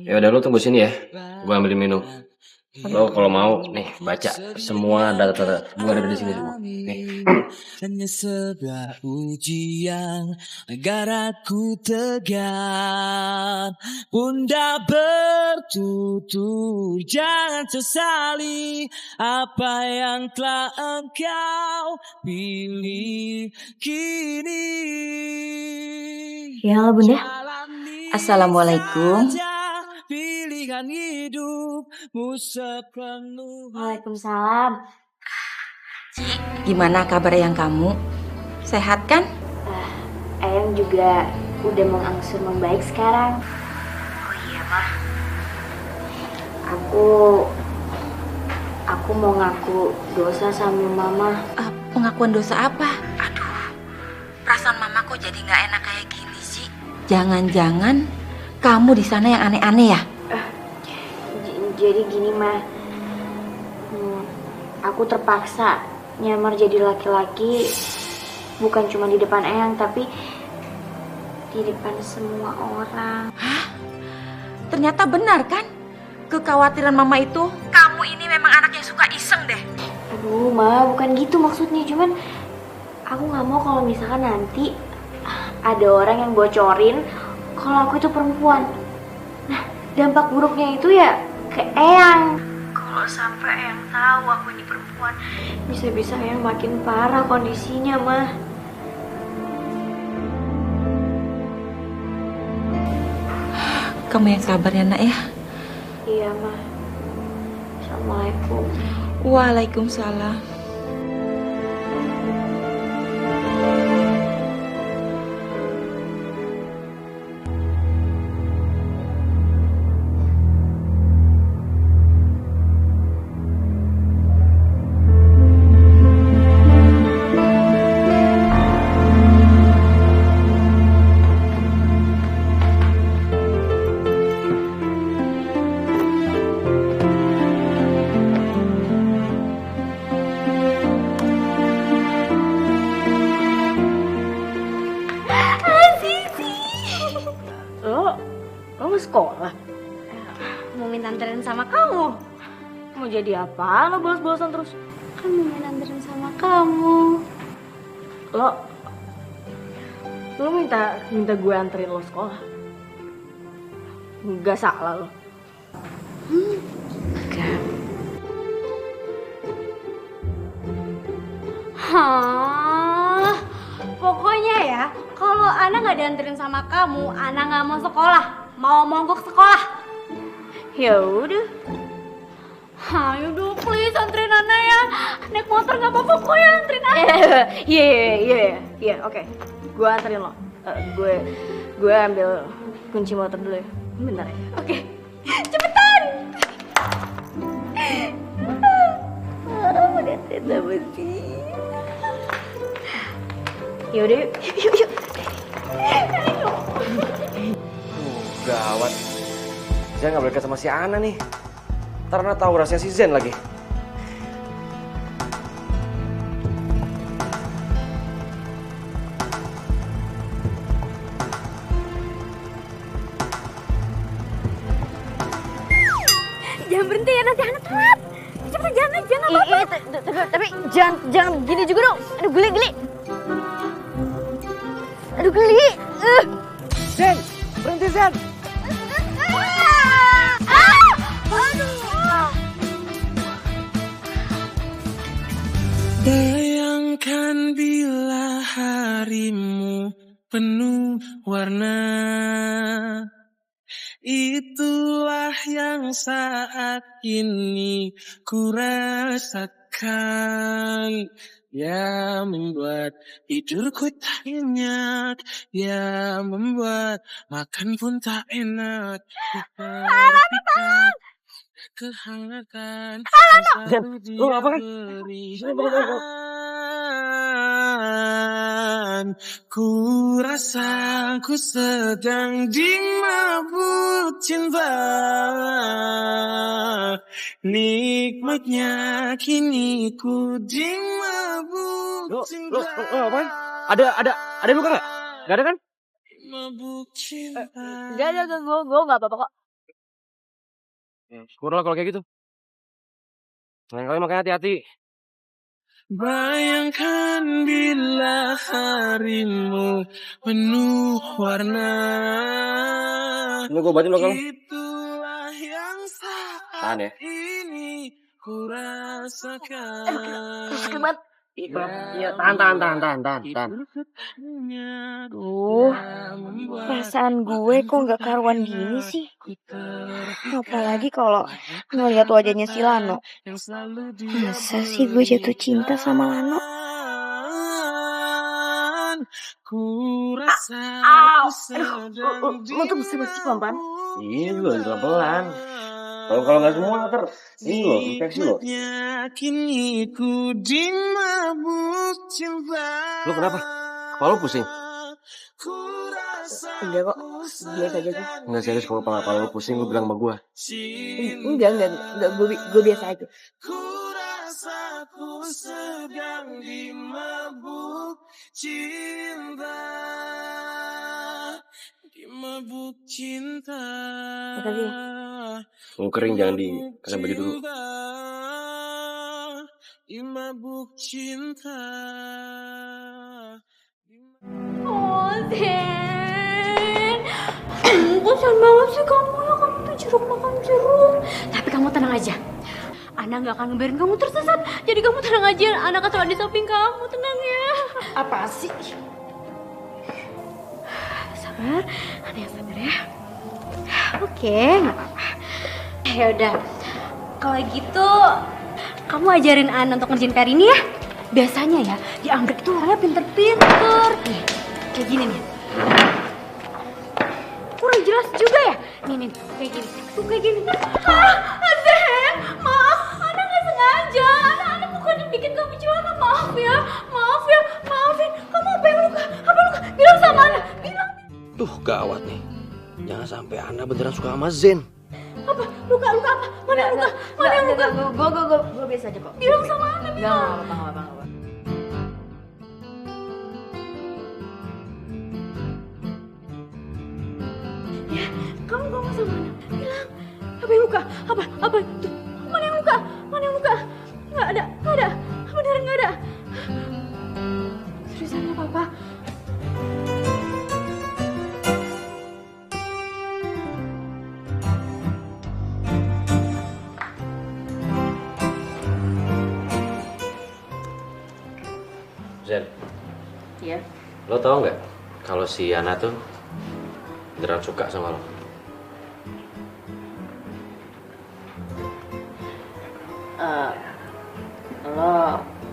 Ya udah lo tunggu sini ya. Gua ambilin minum. Lo kalau mau nih baca semua data gua ada di sini semua. Nih. Hanya sebuah ujian agar aku tegar. Bunda bertutur jangan sesali apa yang telah engkau pilih kini. Ya Allah Bunda. Assalamualaikum. Pilihan hidupmu sepenuh. Waalaikumsalam. Gimana kabar Eyang kamu? Sehat kan? Eyang juga udah mengangsur membaik sekarang. Oh iya, Mah. Aku mau ngaku dosa sama Mama. Pengakuan dosa apa? Aduh, perasaan Mama kok jadi nggak enak kayak gini sih. Jangan-jangan kamu di sana yang aneh-aneh ya? Jadi gini, Mah. Aku terpaksa nyamar jadi laki-laki, bukan cuma di depan Eyang, tapi di depan semua orang. Hah? Ternyata benar kan? Kekhawatiran Mama itu, kamu ini memang anak yang suka iseng deh. Aduh, Ma, bukan gitu maksudnya. Cuman aku nggak mau kalau misalkan nanti ada orang yang bocorin kalau aku itu perempuan. Nah, dampak buruknya itu ya ke Eyang. Kalau sampai Eyang tahu aku ini perempuan, bisa-bisa Eyang makin parah kondisinya, Ma. Kamu yang sabar ya, Nak ya. Iya, Ma. Assalamualaikum. Waalaikumsalam. Lo mau sekolah? Mau minta anterin sama kamu. Mau jadi apa? Lo bolos-bolosan terus. Kan mau minta anterin sama kamu. Lo minta gue anterin lo sekolah? Nggak salah lo. Hah, pokoknya ya, kalau Ana nggak dianterin sama kamu, Ana nggak mau sekolah, mau mogok sekolah. Ya udah. Ayo dong, please anterin Ana ya. Naik motor nggak apa-apa kok ya, anterin Ana. Iya, oke. Gue anterin lo. Gue ambil kunci motor dulu ya. Bentar ya. Oke, cepetan. Udah tidak bersih. Yaudah, yuk. Gawat. Saya nggak boleh dekat sama si Ana nih. Ntar Ana tahu rahasia si Zen lagi. Jangan berhenti ya, nanti Ana telat. Cepet, jangan apa-apa. Tapi jangan gini juga dong. Aduh, geli. Aduh, geli. Zen, berhenti Zen. Bayangkan bila harimu penuh warna, itulah yang saat ini ku rasakan. Ya membuat tidurku tak nyenyak, ya membuat makan pun tak enak. Perhatikan kehangatan yang selalu dia berikan. Ku rasa ku sedang dimabuk cinta. Nikmatnya kini ku dimabuk cinta. Apaan? Ada luka nggak? Nggak ada kan? Mabuk cinta. Gak ada, gue gak apa-apa kok. Syukurlah kalau kayak gitu. Lain kali makanya hati-hati. Bayangkan bila harimu penuh warna. Ini gue obatin lo kalau. Itulah yang Tahan ya. saat ini ku rasakan. Sakit banget. Iya, tahan. Duh, perasaan gue kok nggak karuan gini sih. Apalagi kalau ngeliat wajahnya si Lano. Masa sih gue jatuh cinta sama Lano? Lo tuh mesti pelan-pelan. Ini lo pelan. Kalau nggak semua ntar ini lo infeksi lo. Lo kenapa? Kepala lo pusing? Enggak kok, biasa aja tuh. Nggak serius kalau kepala lo pusing lo bilang sama gue. Enggak, gue biasa aja. Rasaku sedang dimabuk cinta. Makasih ya. Mau kering jangan kalian baju dulu. Dimabuk cinta. Oh, Zen. Bosan banget sih kamu ya, kamu tuh jeruk makan jeruk. Tapi kamu tenang aja. Ana gak akan ngebiarin kamu tersesat. Jadi kamu tenang aja, Ana akan selalu di samping kamu, tenang ya. Apa sih? Sabar, Ana yang sabar ya. Oke, gak apa-apa. Ya udah, kalau gitu kamu ajarin Ana untuk ngerjain PR ini ya. Biasanya ya, di Amrik tuh orangnya pinter-pinter. Nih, kayak gini nih. Kurang jelas juga ya. Nih, kayak gini. Tuh kayak gini. Zen, maaf, Ana nggak sengaja. Ana bukannya bikin kamu celaka. Maaf ya. Maafin. Kamu apa yang luka? Bilang sama Ana. Bilang. Tuh gawat nih. Jangan sampai Ana beneran suka sama Zen. Apa? Luka apa? Mana yang luka? Gue biasa aja kok. Bilang sama Ana, bilang. Enggak apa-apa. Ya, kamu ngomong sama Ana. Bilang. Apa yang luka? Apa? Tuh, mana yang luka? Nggak ada. Beneran nggak ada. Seriusan nggak apa-apa. Zen, Iya. lo tau nggak kalau si Ana tuh beneran suka sama lo?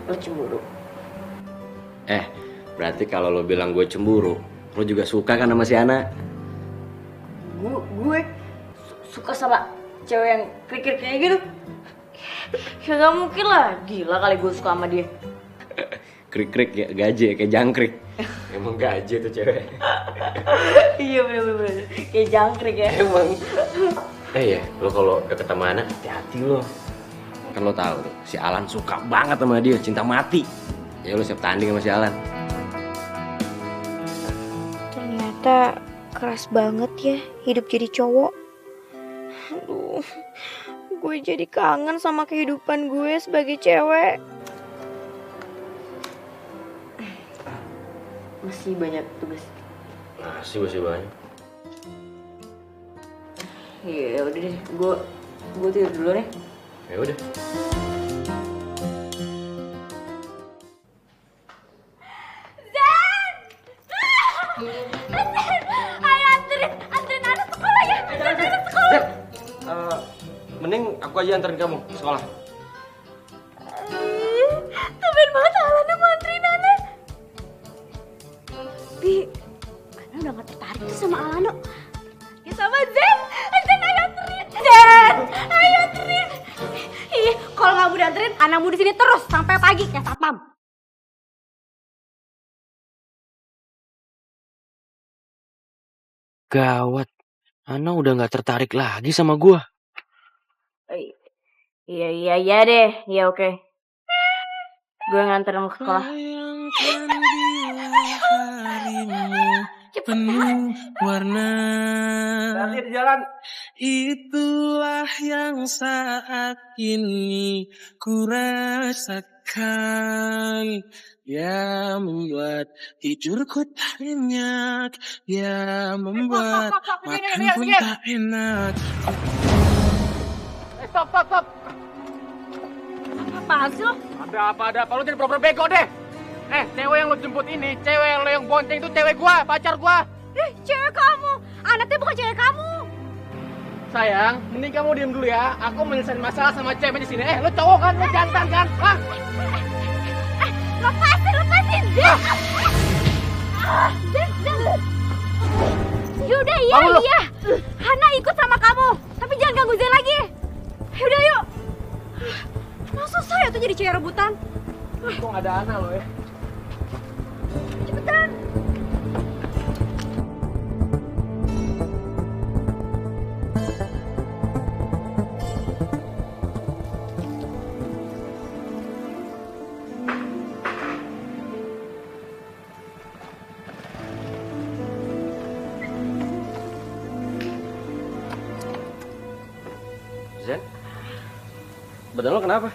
Lo cemburu. Berarti kalau lo bilang gue cemburu, lo juga suka kan sama si Ana? Gue suka sama cewek yang krikir kayak gitu. Ya gak mungkin lah, gila kali gue suka sama dia. Krik-krik ya, gaje kayak jangkrik. Emang gaje tuh cewek. Iya bener, kayak jangkrik ya. Emang. Ya, lo kalau deket sama Ana, hati-hati lo. Kan lo tahu tuh, si Alan suka banget sama dia, cinta mati. Ya lo siap tanding sama si Alan. Ternyata keras banget ya hidup jadi cowok. Aduh, gue jadi kangen sama kehidupan gue sebagai cewek. Masih banyak tugas. Masih banyak. Iya udah deh, gue tidur dulu nih. Ya udah. Ayo anterin Ana sekolah ya. Anterin Ana sekolah. Mending aku aja anterin kamu ke sekolah. Tumben banget Alana mau anterin Ana. Tapi Ana udah gak tertarik tuh sama Alano. Ya sama Zen ayo anterin. Ayo anterin. Ih, kalau gak mau dianterin, Ana mau di sini terus sampai pagi kayak satpam. Gawat, Ana udah gak tertarik lagi sama gua. Iya deh, iya oke. Gue nganterin lo ke sekolah. Penuh warna. Nanti di jalan. Itulah yang saat ini ku rasakan. Ya membuat tidurku tak nyenyak. Ya membuat makan pun tak enak. Stop. apaan sih lo? Ada apa, lu jadi pura-pura bego deh. Cewek yang lu jemput ini, cewek lo yang bonceng itu cewek gua, pacar gua. Cewek kamu, anaknya bukan cewek kamu. Sayang, mending kamu diem dulu ya. Aku menyelesaikan masalah sama cewek di sini. Lu cowok kan, lu jantan kan? Hah? Lepasin, Zen. Zen. Yaudah, iya. Hana ikut sama kamu, tapi jangan ganggu Zen lagi. Yaudah, yuk. Masa saya tuh jadi cewek rebutan? Kok nggak ada Ana lo ya? Cepetan. Zen, badan lo kenapa?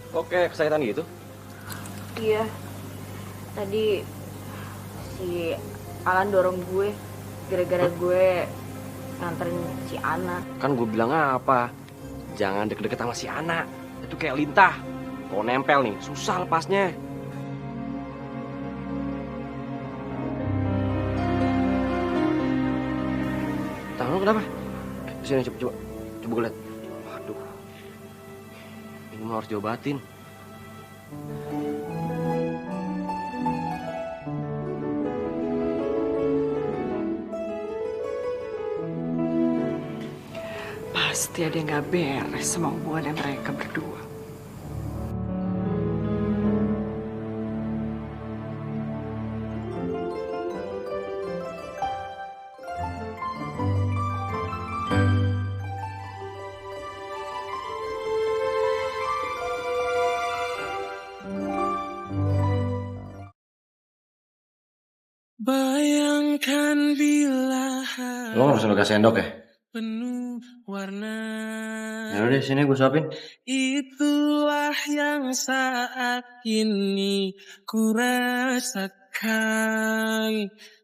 Kok kayak kesakitan gitu? Iya, tadi si Alan dorong gue gara-gara gue nganterin si Ana. Kan gue bilang apa? Jangan deket-deket sama si Ana. Itu kayak lintah. Kalau nempel nih, susah lepasnya. Tangan lo kenapa? Sini, coba gue liat. Waduh, ini mah harus diobatin. Pasti ada yang gak beres sama hubungan mereka berdua. Bayangkan bila Lo harus pakai sendok ya? penuh warna. Ya udah sini gue suapin. Itulah yang saat ini ku rasakan.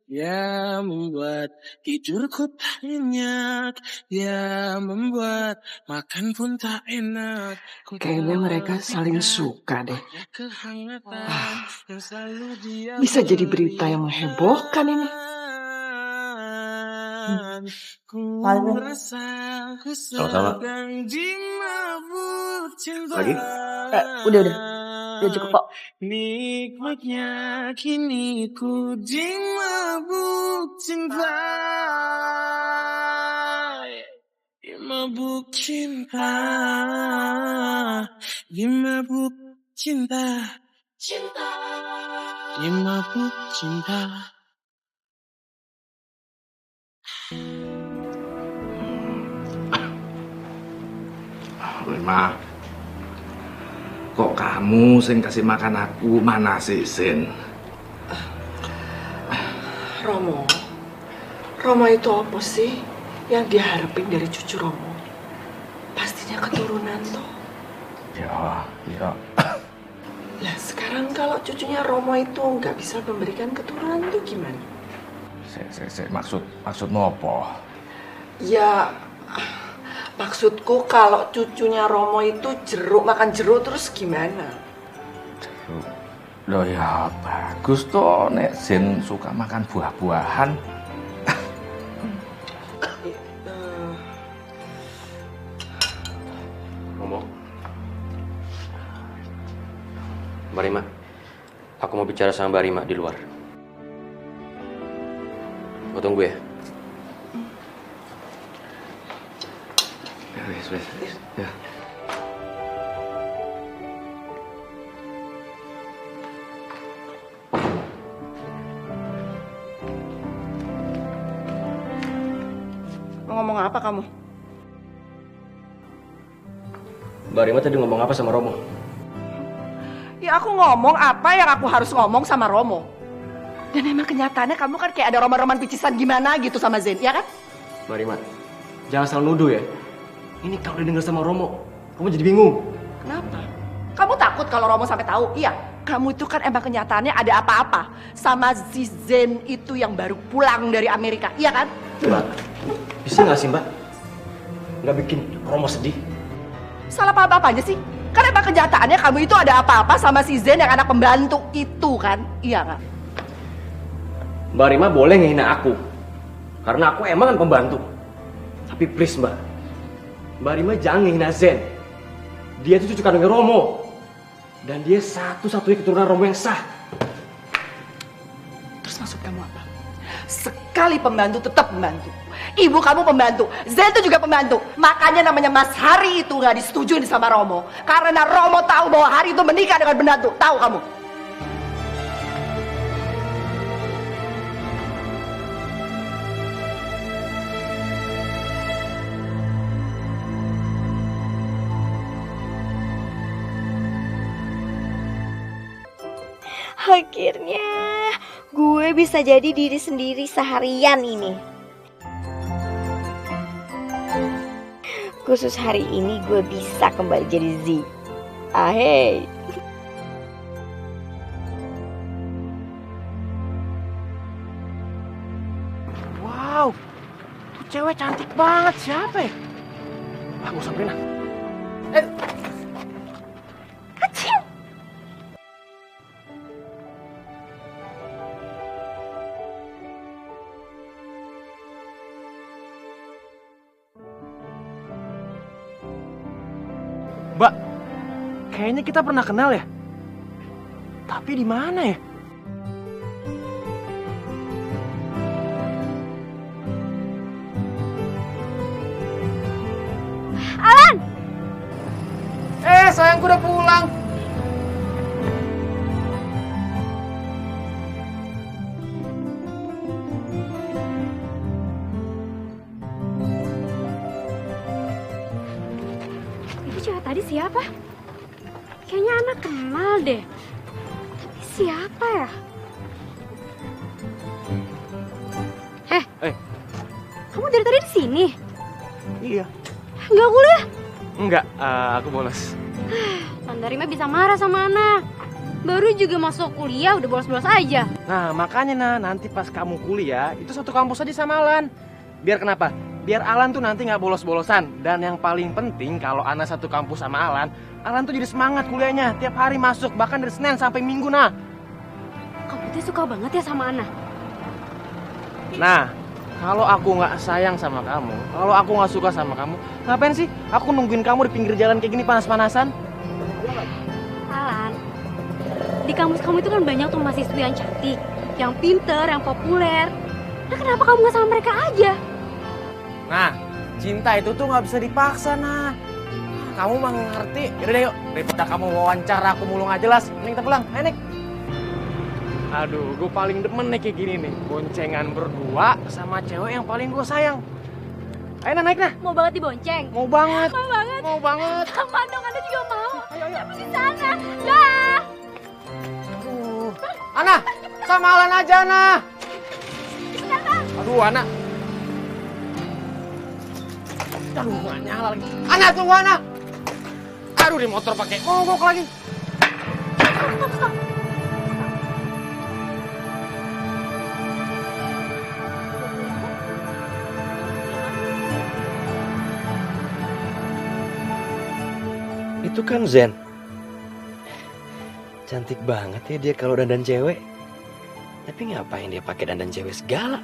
Ya membuat tidurku tak nyenyak. Ya membuat makan pun tak enak. Kayaknya mereka saling suka deh. Kehangatan yang selalu dia Bisa jadi berita yang menghebohkan ini. Sama-sama. Lagi? Udah cukup kok. Nikmatnya kini ku dimabuk cinta. Dimabuk cinta. Dimabuk cinta. Dimabuk cinta. Ma, kok kamu sing kasih makan aku, mana sih Sin? Romo itu apa sih yang diharapin dari cucu Romo? Pastinya keturunan toh. Ya. Lah sekarang kalau cucunya Romo itu nggak bisa memberikan keturunan tuh gimana? Maksudmu apa? Ya, maksudku kalau cucunya Romo itu makan jeruk terus gimana? Loh ya bagus toh, nek Sin suka makan buah-buahan. Ngomong. Mbak Rima, aku mau bicara sama Mbak Rima di luar. Mau tunggu ya? Ya. Mau ngomong apa kamu? Mbak Rima tadi ngomong apa sama Romo? Ya aku ngomong apa yang aku harus ngomong sama Romo. Dan emang kenyataannya kamu kan kayak ada roman-roman picisan gimana gitu sama Zen, ya kan? Mbak Rima, jangan selalu nuduh ya. Ini kalau didengar sama Romo, kamu jadi bingung. Kenapa? Kamu takut kalau Romo sampai tahu? Iya, kamu itu kan emang kenyataannya ada apa-apa sama si Zen itu yang baru pulang dari Amerika, iya kan? Mbak, bisa nggak sih Mbak? Nggak bikin Romo sedih? Salah paham apanya sih? Karena emang kenyataannya kamu itu ada apa-apa sama si Zen yang anak pembantu itu kan? Iya nggak? Mbak Rima boleh ngehina aku. Karena aku emang kan pembantu. Tapi please Mbak. Mbak Rima jangan ngehina Zen. Dia itu cucu kandungnya Romo. Dan dia satu-satunya keturunan Romo yang sah. Terus maksud kamu apa? Sekali pembantu tetap pembantu. Ibu kamu pembantu, Zen itu juga pembantu. Makanya namanya Mas Hari itu nggak disetujuin sama Romo. Karena Romo tahu bahwa Hari itu menikah dengan pembantu. Tahu kamu? Akhirnya gue bisa jadi diri sendiri seharian ini. Khusus hari ini gue bisa kembali jadi Z. Ahey. Wow, tuh cewek cantik banget. Siapa ya? Gue samperin ah. Mbak, kayaknya kita pernah kenal ya. Tapi di mana ya? Alan! Sayangku udah pulang. Cewek tadi siapa? Kayaknya anak kenal deh. Tapi siapa ya? Kamu dari tadi di sini? Iya. Nggak kuliah? Enggak, aku bolos. Tante Rima bisa marah sama Ana. Baru juga masuk kuliah udah bolos-bolos aja. Nah, makanya nanti pas kamu kuliah, itu satu kampus aja sama Alan. Biar kenapa? Biar Alan tuh nanti nggak bolos-bolosan. Dan yang paling penting kalau Ana satu kampus sama Alan tuh jadi semangat kuliahnya. Tiap hari masuk, bahkan dari Senin sampai Minggu, nah. Kamu tuh suka banget ya sama Ana? Nah, kalau aku nggak sayang sama kamu, kalau aku nggak suka sama kamu, ngapain sih aku nungguin kamu di pinggir jalan kayak gini panas-panasan? Alan, di kampus kamu itu kan banyak tuh mahasiswa yang cantik, yang pinter, yang populer. Nah, kenapa kamu nggak sama mereka aja? Nah, cinta itu tuh nggak bisa dipaksa, nah. Kamu mah ngerti. Yaudah deh, yuk. Daripada kamu wawancara aku mulu nggak jelas, mending kita pulang. Ayo, Nek. Aduh, gue paling demen nih kayak gini nih. Boncengan berdua sama cewek yang paling gue sayang. Ayo, naik nah. Mau banget dibonceng? Mau banget. Mau banget. Mau banget. Sama dong, Ana juga mau. Ayo. Tapi di sana. Dah. Ana, sama Alan aja, Ana. Aduh, Ana. Aduh, gak nyala lagi. Ana, tunggu, Ana. Aduh, di motor pakai mogok lagi. Stop. Itu kan Zen. Cantik banget ya dia kalau dandan cewek. Tapi ngapain dia pakai dandan cewek segala?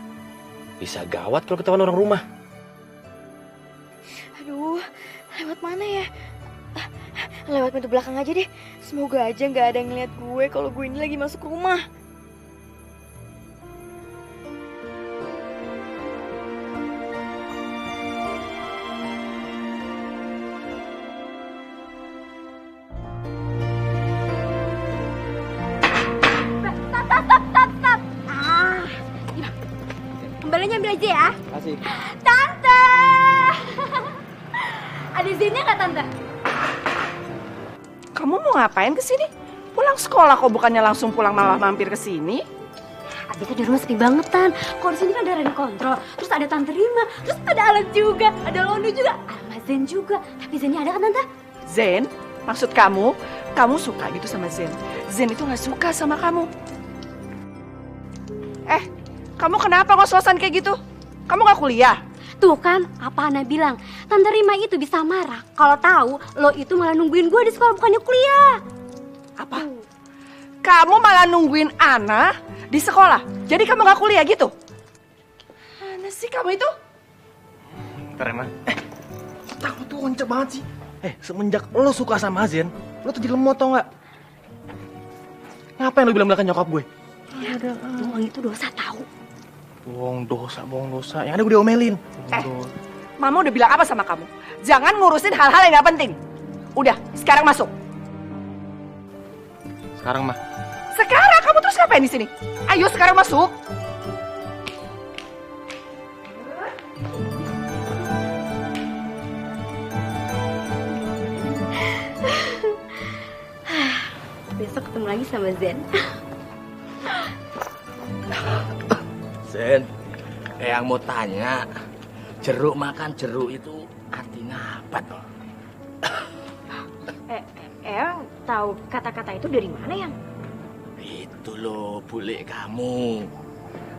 Bisa gawat kalau ketahuan orang rumah. Aduh, lewat mana ya? Lewat pintu belakang aja deh. Semoga aja nggak ada yang ngeliat gue kalau gue ini lagi masuk rumah. Stop. Kembalinya ambil aja ya. Kasih. Tante. Ada Zennya nggak, Tante? Kamu mau ngapain ke sini? Pulang sekolah kok, bukannya langsung pulang malah mampir ke sini? Abi kan di rumah sepi bangetan. Kalau di sini kan ada Reni Kontrol, terus ada Tante Rima, terus ada Alan juga, ada Londo juga, sama Zen juga. Tapi Zennya ada kan, Tante? Zen? Maksud kamu suka gitu sama Zen? Zen itu gak suka sama kamu. Kamu kenapa ngos-ngosan kayak gitu? Kamu gak kuliah? Tuh kan, apa Ana bilang, Tante Rima itu bisa marah kalau tahu lo itu malah nungguin gue di sekolah bukannya kuliah. Apa? Kamu malah nungguin Ana di sekolah? Jadi kamu gak kuliah gitu? Mana sih kamu itu? Bentar Emma. Kamu tuh oncep banget sih. Semenjak lo suka sama Zen, lo tuh jadi lemot tau gak? Ngapain lo bilang-bilang nyokap gue? Ya udah, bohong itu dosa tahu. Bohong dosa. Yang ada gue diomelin. Mama udah bilang apa sama kamu? Jangan ngurusin hal-hal yang gak penting. Udah, sekarang masuk. Sekarang mah. Sekarang kamu terus ngapain di sini? Ayo sekarang masuk. Besok ketemu lagi sama Zen. Zen, yang mau tanya, jeruk makan jeruk itu artinya apa toh? Eyang tahu kata-kata itu dari mana, Yang? Itu loh, bule kamu.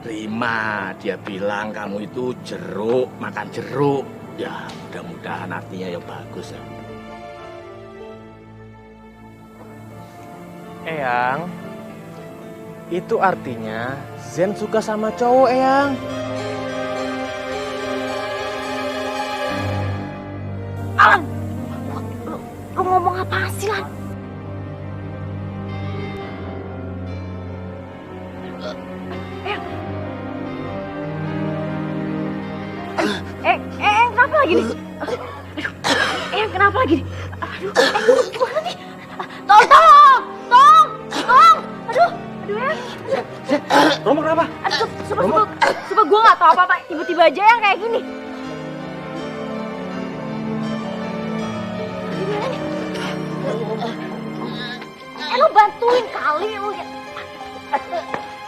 Rima, dia bilang kamu itu jeruk, makan jeruk. Ya, mudah-mudahan artinya yang bagus ya. Eyang, itu artinya Zen suka sama cowok, Eyang. Alan, lu ngomong apa sih, Lan? Kenapa lagi nih? Kenapa lagi nih? Aduh, gimana nih? Tolong! Aduh, Romo kenapa? Aduh, sumpah gue gak tau apa-apa. Tiba-tiba aja yang kayak gini. Gimana nih? Lu bantuin kali lu.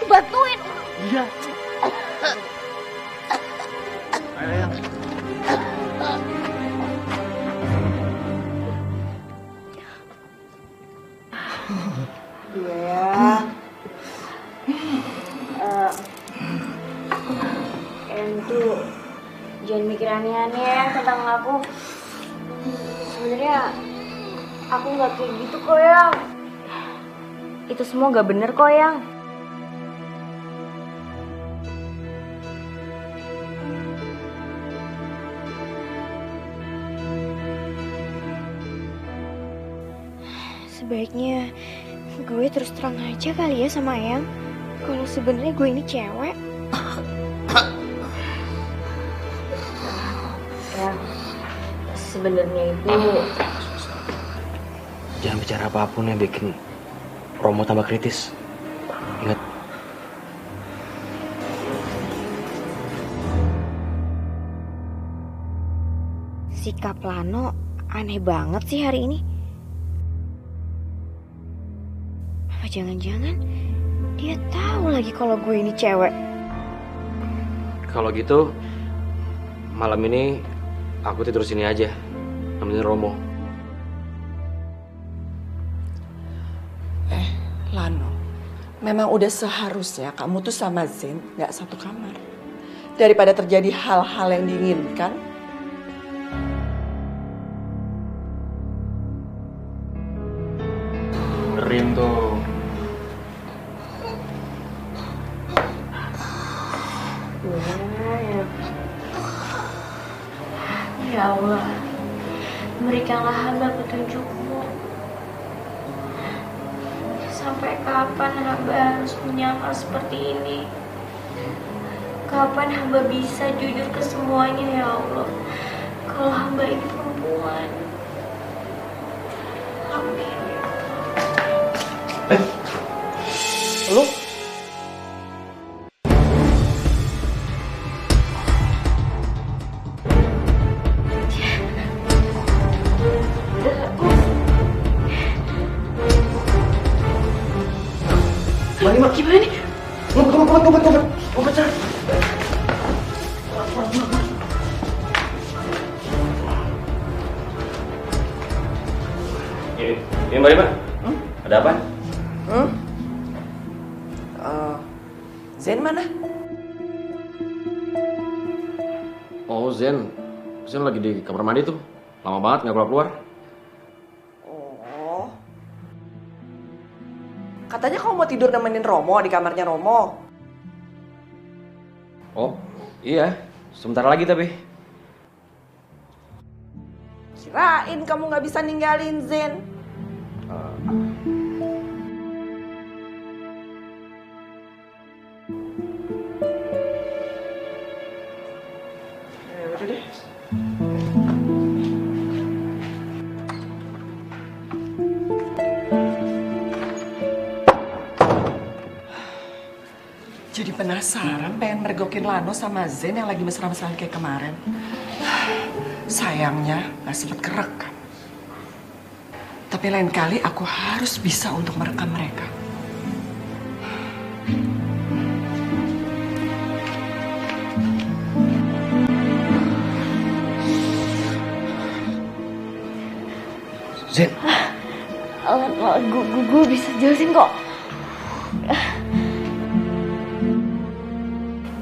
Bantuin. Iya. Ayo, Eyang. Tuh jangan mikir aneh-aneh ya tentang aku. Sebenarnya aku nggak kayak gitu kok, Yang. Itu semua nggak bener kok, Yang. Sebaiknya gue terus terang aja kali ya sama Eyang. Kalau sebenarnya gue ini cewek. Ya, sebenarnya itu Jangan bicara apapun yang bikin Romo tambah kritis. Ingat. Sikap Lano aneh banget sih hari ini. Apa jangan-jangan dia tahu lagi kalau gue ini cewek? Kalau gitu, malam ini aku tidur sini aja, nemenin Romo. Lano, memang udah seharusnya kamu tuh sama Zen gak satu kamar. Daripada terjadi hal-hal yang diinginkan. Benerin tuh. Ya Allah, berikanlah hamba petunjukmu. Sampai kapan hamba harus menyangkal seperti ini? Kapan hamba bisa jujur ke semuanya, ya Allah? Kalau hamba ini perempuan. Amin. Lu? Gimana nih? Ngobat, Cak. Ini Mbak Rima, ada apa? Zen mana? Oh, Oh Zen lagi di kamar mandi tuh. Lama banget nggak keluar. Oh. Katanya kamu mau tidur nemenin Romo di kamarnya Romo. Oh iya, sebentar lagi tapi. Kirain kamu nggak bisa ninggalin Zen. Ya udah deh. Jadi penasaran pengen mergokin Lano sama Zen yang lagi mesra-mesraan kayak kemarin. Sayangnya gak sempet kerekam. Tapi lain kali aku harus bisa untuk merekam mereka. Zen. Gue bisa jelasin kok.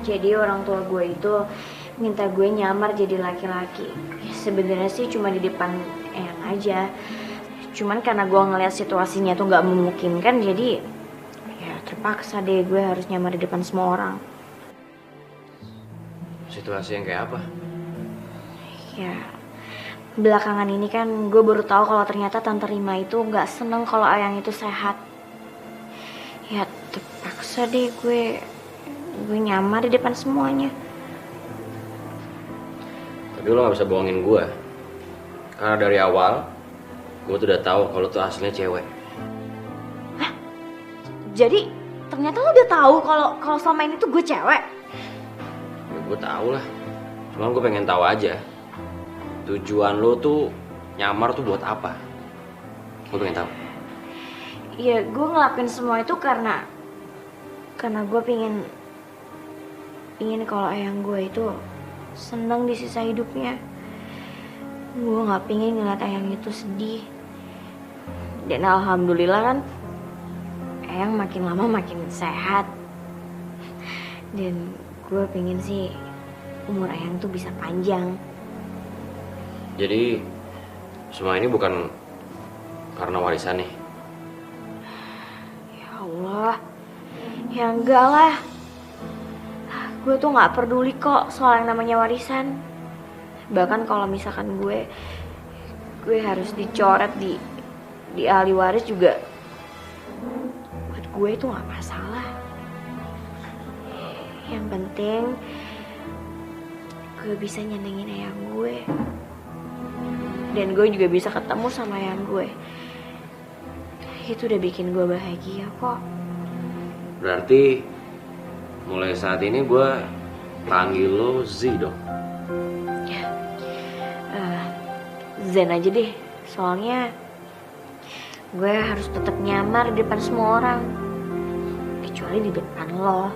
Jadi orang tua gue itu minta gue nyamar jadi laki-laki. Ya, sebenarnya sih cuma di depan Eyang aja. Cuman karena gue ngeliat situasinya tuh nggak memungkinkan, jadi ya terpaksa deh gue harus nyamar di depan semua orang. Situasi yang kayak apa? Ya belakangan ini kan gue baru tahu kalau ternyata Tante Rima itu nggak seneng kalau Eyang itu sehat. Ya terpaksa deh gue nyamar di depan semuanya. Tapi lo gak bisa bohongin gue. Karena dari awal gue tuh udah tahu kalau tuh aslinya cewek. Hah? Jadi ternyata lo udah tahu kalau selama ini tuh gue cewek? Ya gue tahu lah. Cuma gue pengen tahu aja. Tujuan lo tuh nyamar tuh buat apa? Gue pengen tahu. Iya, gue ngelakuin semua itu karena gue pingin kalau Eyang gue itu senang di sisa hidupnya. Gue nggak pingin ngeliat Eyang itu sedih. Dan alhamdulillah kan Eyang makin lama makin sehat. Dan gue pingin sih umur Eyang tuh bisa panjang. Jadi semua ini bukan karena warisan nih? Ya Allah, ya enggak lah. Gue tuh gak peduli kok soal yang namanya warisan. Bahkan kalau misalkan gue harus dicoret di ahli waris juga, buat gue itu gak masalah. Yang penting gue bisa nyenengin Eyang gue. Dan gue juga bisa ketemu sama Eyang gue. Itu udah bikin gue bahagia kok. Berarti mulai saat ini gue panggil lo Z dong. Zen aja deh. Soalnya gue harus tetap nyamar di depan semua orang. Kecuali di depan lo.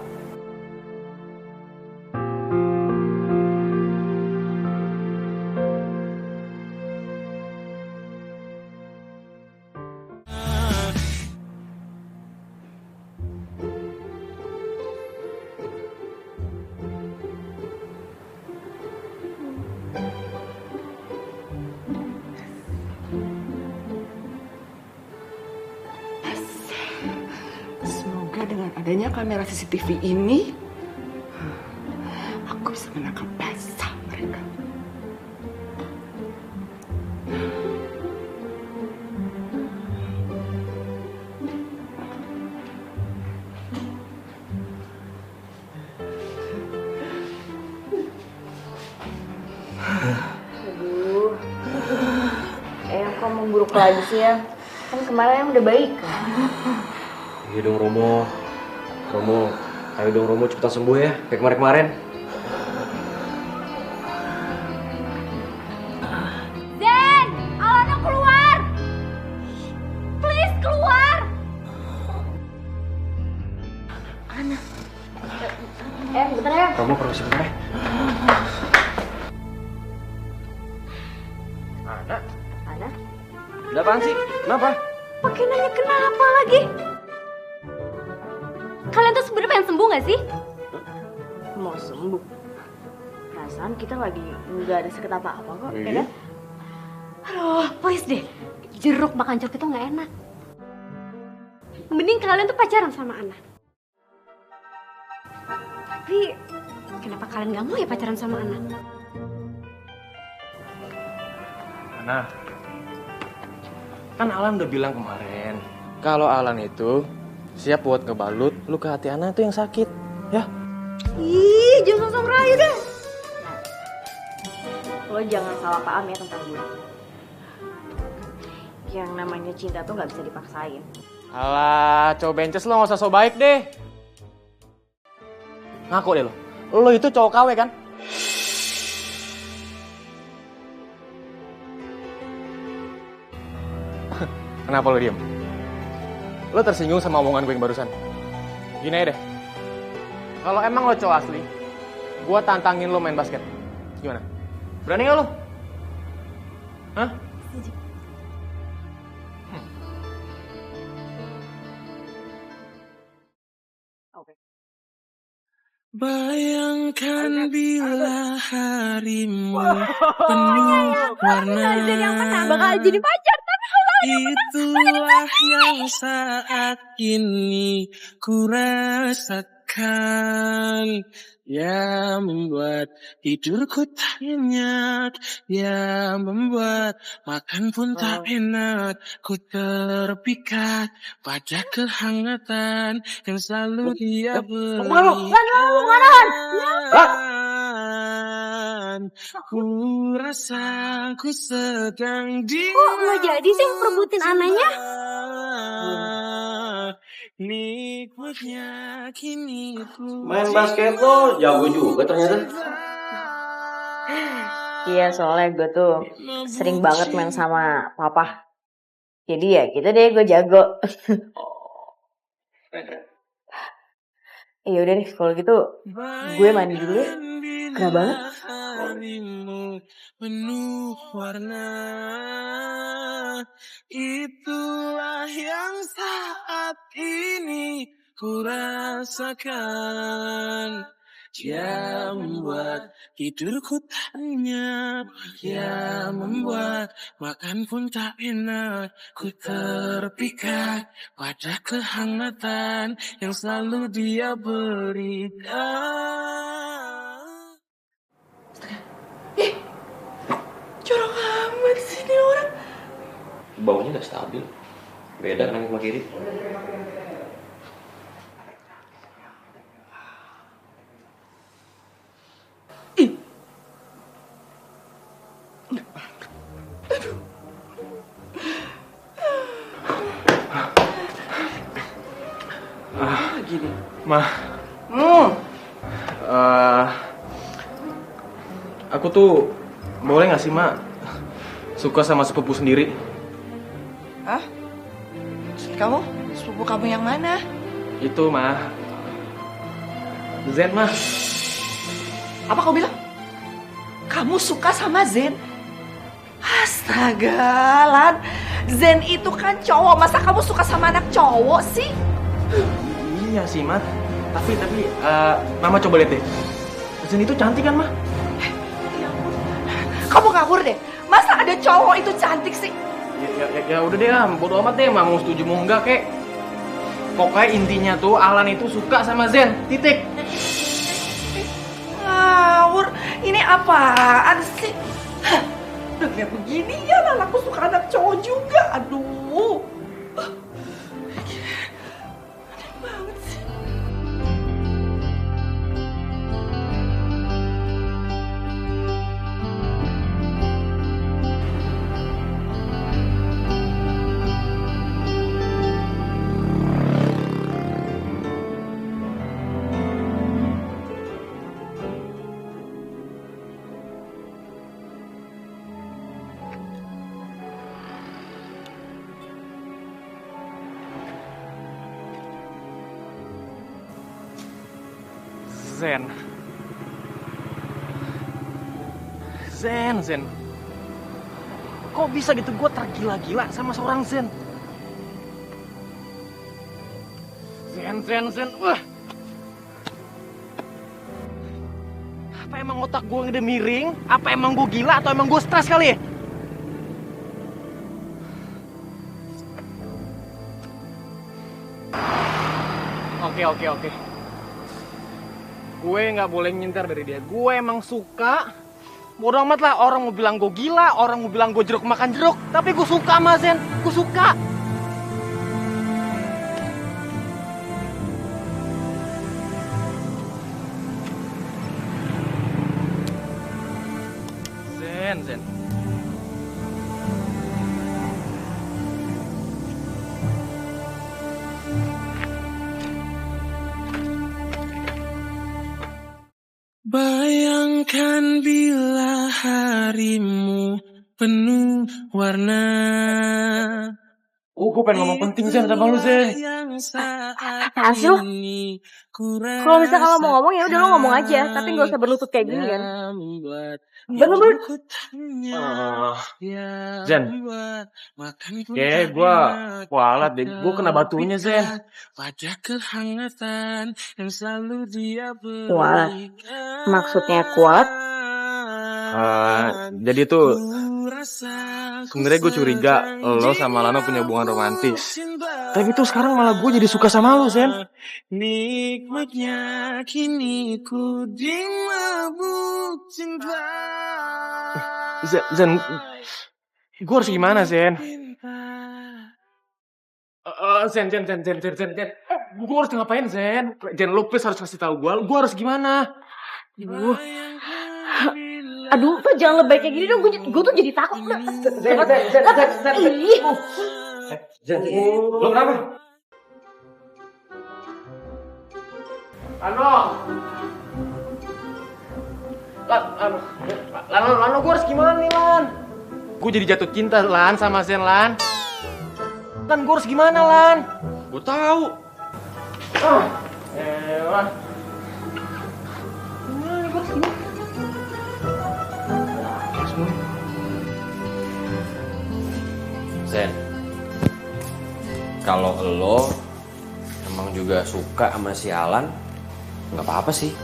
Dengan adanya kamera CCTV ini, aku bisa menangkap basah mereka. Aduh, Eyang kok memburuk lagi sih ya? Kan kemarin yang udah baik kan? Iya dong Romo, ayo dong Romo cepetan sembuh ya, kayak kemarin-kemarin. Zen, Alana keluar! Please keluar! Ana, bentar ya. Romo permisi bentar ya. Ana? Ada apaan sih? Kenapa? Pakai nanya kenapa lagi? Kalian tuh sebenarnya pengen sembuh gak sih? Mau sembuh? perasaan kita lagi nggak ada seket apa-apa kok, ya kan? Aduh, please deh. Jeruk makan jeruk itu nggak enak. Mending kalian tuh pacaran sama Ana. Tapi kenapa kalian nggak mau ya pacaran sama Ana? Ana, kan Alan udah bilang kemarin kalau Alan itu siap buat ngebalut luka hati Ana tuh yang sakit, ya? Ih, jangan sosok merayu deh. Lo jangan salah paham ya tentang gue. Yang namanya cinta tuh nggak bisa dipaksain. Alah, cowok bences lo gak usah so baik deh. Ngaku deh lo. Lo itu cowok KW kan? Kenapa lo diem? Lo tersinggung sama omongan gue yang barusan? Gini aja deh. Kalau emang lo cowok asli, gue tantangin lo main basket. Gimana? Berani gak lo? Hah? Bayangkan bila harimu penuh warna. Bakal jadi pacar, tapi Itulah yang saat ini ku rasakan, yang membuat tidurku tak nyenyak, yang membuat makan pun tak enak. Ku terpikat pada kehangatan yang selalu dia berikan. Ku rasa ku sedang di. kok nggak jadi sih perebutin anaknya? Nikmatnya kini ku Main basket lo jago juga ternyata. Iya, soalnya gue tuh sering banget main sama papa. Jadi ya gitu deh, gue jago. Ya udah deh, kalau gitu gue mandi dulu ya. Gerah banget. Harimu penuh warna, itulah yang saat ini ku rasakan, yang membuat tidurku tak nyenyak, yang membuat makan pun tak enak. Ku terpikat pada kehangatan yang selalu dia berikan. Jorok amat sih ini orang. Baunya gak stabil. Beda kanan sama kiri. Gini. Mah, aku tuh boleh gak sih, Mak, suka sama sepupu sendiri? Hah? Kamu? Sepupu kamu yang mana? Itu, Mah. Zen, Mah. Apa kau bilang? Kamu suka sama Zen? Astaga, Lan. Zen itu kan cowok. Masa kamu suka sama anak cowok sih? Iya sih, Mah. Tapi, Mama coba lihat deh. Zen itu cantik kan, Mah? Ya ampun. Kamu ngawur deh. Masa ada cowok itu cantik sih? Ya udah deh, bodo amat deh, mau setuju mau enggak kek. Pokoknya intinya tuh Alan itu suka sama Zen, titik. Ngawur, ini apaan sih? Hah, udah kayak begini ya, Lan, aku suka anak cowok juga. Aduh. Aneh banget sih. Zen. Kok bisa gitu gue tergila-gila sama seorang Zen? Zen. Wah. Apa emang otak gue udah miring? Apa emang gue gila atau emang gue stres kali ya? Oke. Gue nggak boleh nyintar dari dia. Gue emang suka. Bodoh amat lah, orang mau bilang gue gila, orang mau bilang gue jeruk makan jeruk. Tapi gue suka sama Zen, gue suka. Zen. Bayangkan bila harimu penuh warna. Gue pengen ngomong penting Zen sama lu Zen. Apaan sih lo? Kalau misalkan lo mau ngomong ya udah lo ngomong aja, tapi nggak usah berlutut kayak gini kan. Bener. Zen, gue kualat deh, gue kena batunya Zen. Kuat? Maksudnya kuat? Jadi tuh sebenarnya gue curiga lo sama Lana punya hubungan romantis. Tapi tuh sekarang malah gue jadi suka sama lo, Zen. Nikmatnya kini ku dimabuk cinta. Zen, gue harus gimana, Zen? Zen. Gue harus ngapain, Zen? Zen, lo please harus kasih tahu gue harus gimana? Aduh, tuh jangan lebay kayak gini dong. Gue tuh jadi takut. Zen. Zen, lo kenapa? Lano, gue harus gimana nih, Lan? Gue jadi jatuh cinta, Lan, sama Zen, Lan. Lan, gue harus gimana, Lan? Gue tahu. Lan. Gimana nih, gue harus gimana? Zen, kalau lo emang juga suka sama si Alan, nggak apa-apa sih.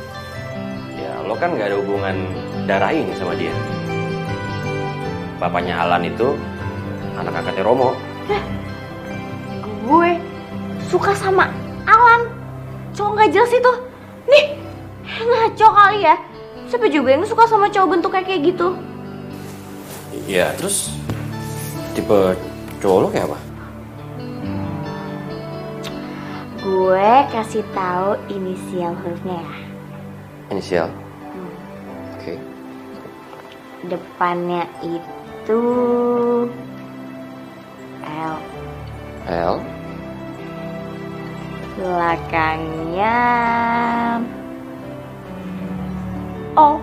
Ya lo kan nggak ada hubungan darah ini sama dia. Bapaknya Alan itu anak angkatnya Romo. Gue suka sama Alan, cowok nggak jelas itu. Nih, ngaco kali ya. Siapa juga yang suka sama cowok bentuknya kayak gitu? Iya, terus tipe cowok lo kayak apa? Gue kasih tahu inisial hurufnya ya. Inisial? Oke. Depannya itu L. L? Belakangnya O.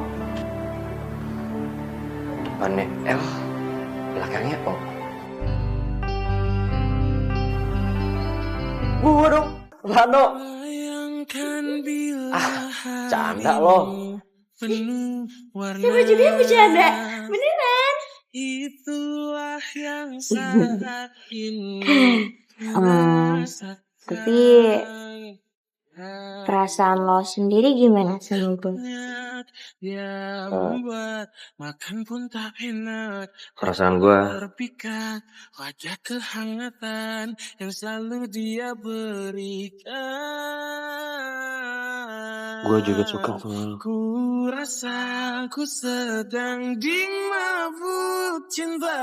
Depannya L, belakangnya O. Gue dong, Lano. Canda lo. Siapa juga yang bercanda? Beneran? Itulah yang saat ini Tapi perasaan lo sendiri gimana sama gue? Perasaan gue wajah kehangatan yang selalu dia berikan. Gue juga suka sama lo. Ku rasa ku sedang dimabuk cinta.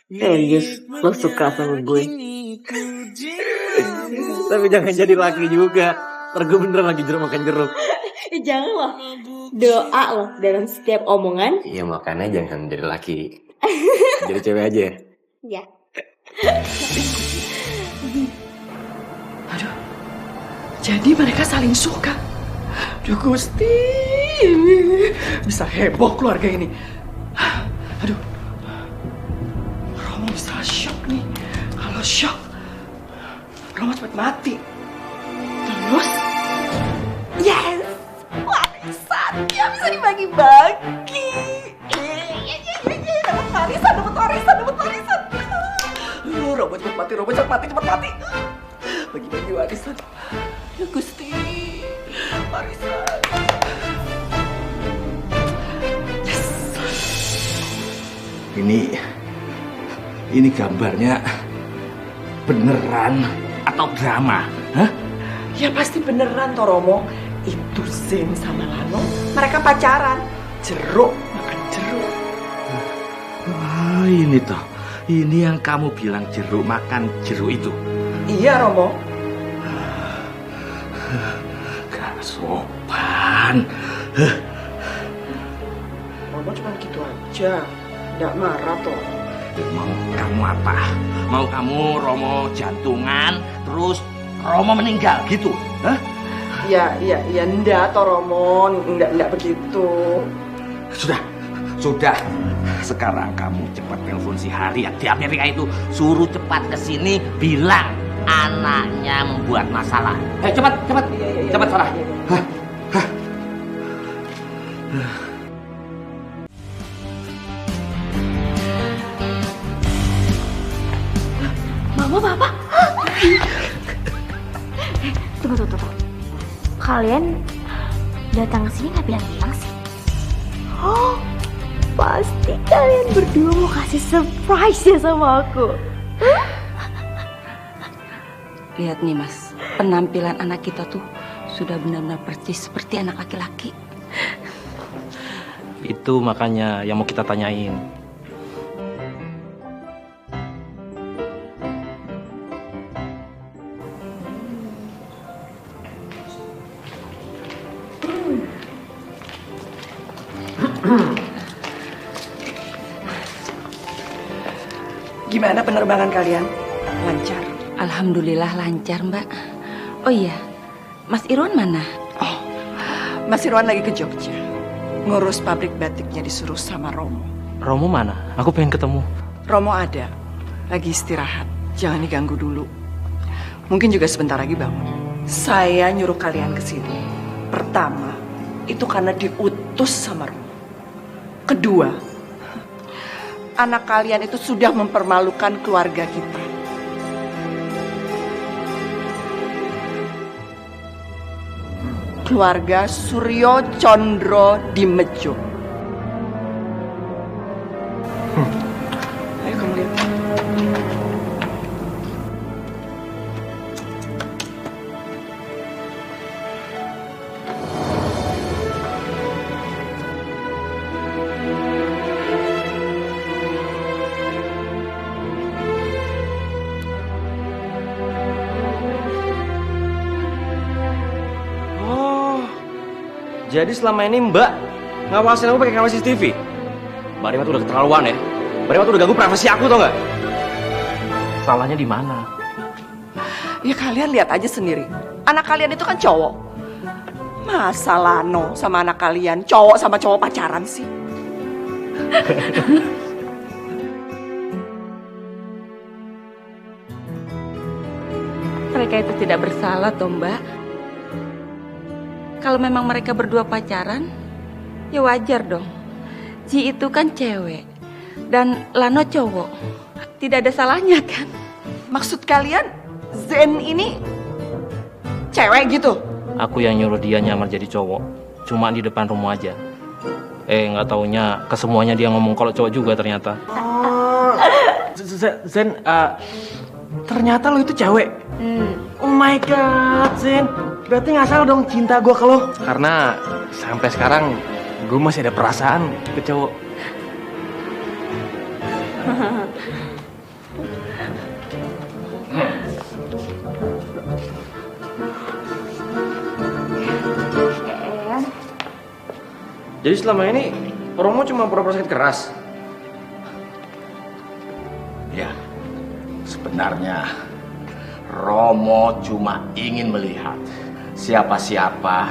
Yes, lo suka sama gue. Tapi jangan jadi laki juga. Ntar gue beneran lagi jeruk makan jeruk. Jangan loh. Doa loh dalam setiap omongan. Iya makanya jangan jadi laki. Jadi cewek aja. Ya. Aduh, jadi mereka saling suka. Aduh Gusti, bisa heboh keluarga ini. Aduh, Romo bisa shock nih. Kalau shock, Romo cepet mati. Terus, yes, warisannya bisa dibagi-bagi. Dapat warisan. Romo cepet mati. Bagi-bagi warisan. Ya Gusti, warisan. Ini gambarnya beneran atau drama? Hah? Ya pasti beneran toh Romo. Itu Zen sama Lano, mereka pacaran. Jeruk makan jeruk. Wah, ini toh. Ini yang kamu bilang jeruk makan jeruk itu. Iya Romo. Gak sopan. Romo cuma gitu aja. Nggak marah toh. Mau kamu apa? Mau kamu Romo jantungan, terus Romo meninggal gitu? Hah? Ya ndak toh Romo, ndak begitu. Sudah. Sekarang kamu cepat telepon si Hari yang di Amerika itu, suruh cepat ke sini, bilang anaknya membuat masalah. Cepat Sarah. Mama, Papa. Tunggu. Kalian datang ke sini nggak bilang-bilang sih? Oh, pasti kalian berdua mau kasih surprise ya sama aku. Lihat nih Mas, penampilan anak kita tuh sudah benar-benar persis seperti anak laki-laki. Itu makanya yang mau kita tanyain. Gimana penerbangan kalian? Lancar? Alhamdulillah lancar Mbak. Oh iya, Mas Irwan mana? Oh, Mas Irwan lagi ke Jogja. Ngurus pabrik batiknya disuruh sama Romo. Romo mana? Aku pengen ketemu. Romo ada, lagi istirahat. Jangan diganggu dulu. Mungkin juga sebentar lagi bangun. Saya nyuruh kalian ke sini. Pertama, itu karena diutus sama Romo. Kedua, anak kalian itu sudah mempermalukan keluarga kita. Keluarga Suryo Condro Dimejo. Ayo kamu lihat. Jadi selama ini Mbak ngawasin aku pakai kamera CCTV. Mbak Rima tuh udah keterlaluan ya. Mbak Rima tuh udah ganggu privasi aku tau nggak? Salahnya di mana? Ya kalian lihat aja sendiri. Anak kalian itu kan cowok. Masa Lano sama anak kalian cowok sama cowok pacaran sih? Mereka itu tidak bersalah toh Mbak. Kalau memang mereka berdua pacaran, ya wajar dong. Ji itu kan cewek dan Lano cowok. Tidak ada salahnya kan? Maksud kalian Zen ini cewek gitu? Aku yang nyuruh dia nyamar jadi cowok. Cuma di depan Romo aja. Nggak taunya kesemuanya dia ngomong kalau cowok juga ternyata. Oh, Zen, ternyata lo itu cewek. Oh my god, Zen. Berarti nggak salah dong cinta gue ke lo. Karena sampai sekarang gue masih ada perasaan ke cowok. Jadi selama ini Romo cuma pura-pura sakit keras. Ya, sebenarnya Romo cuma ingin melihat siapa-siapa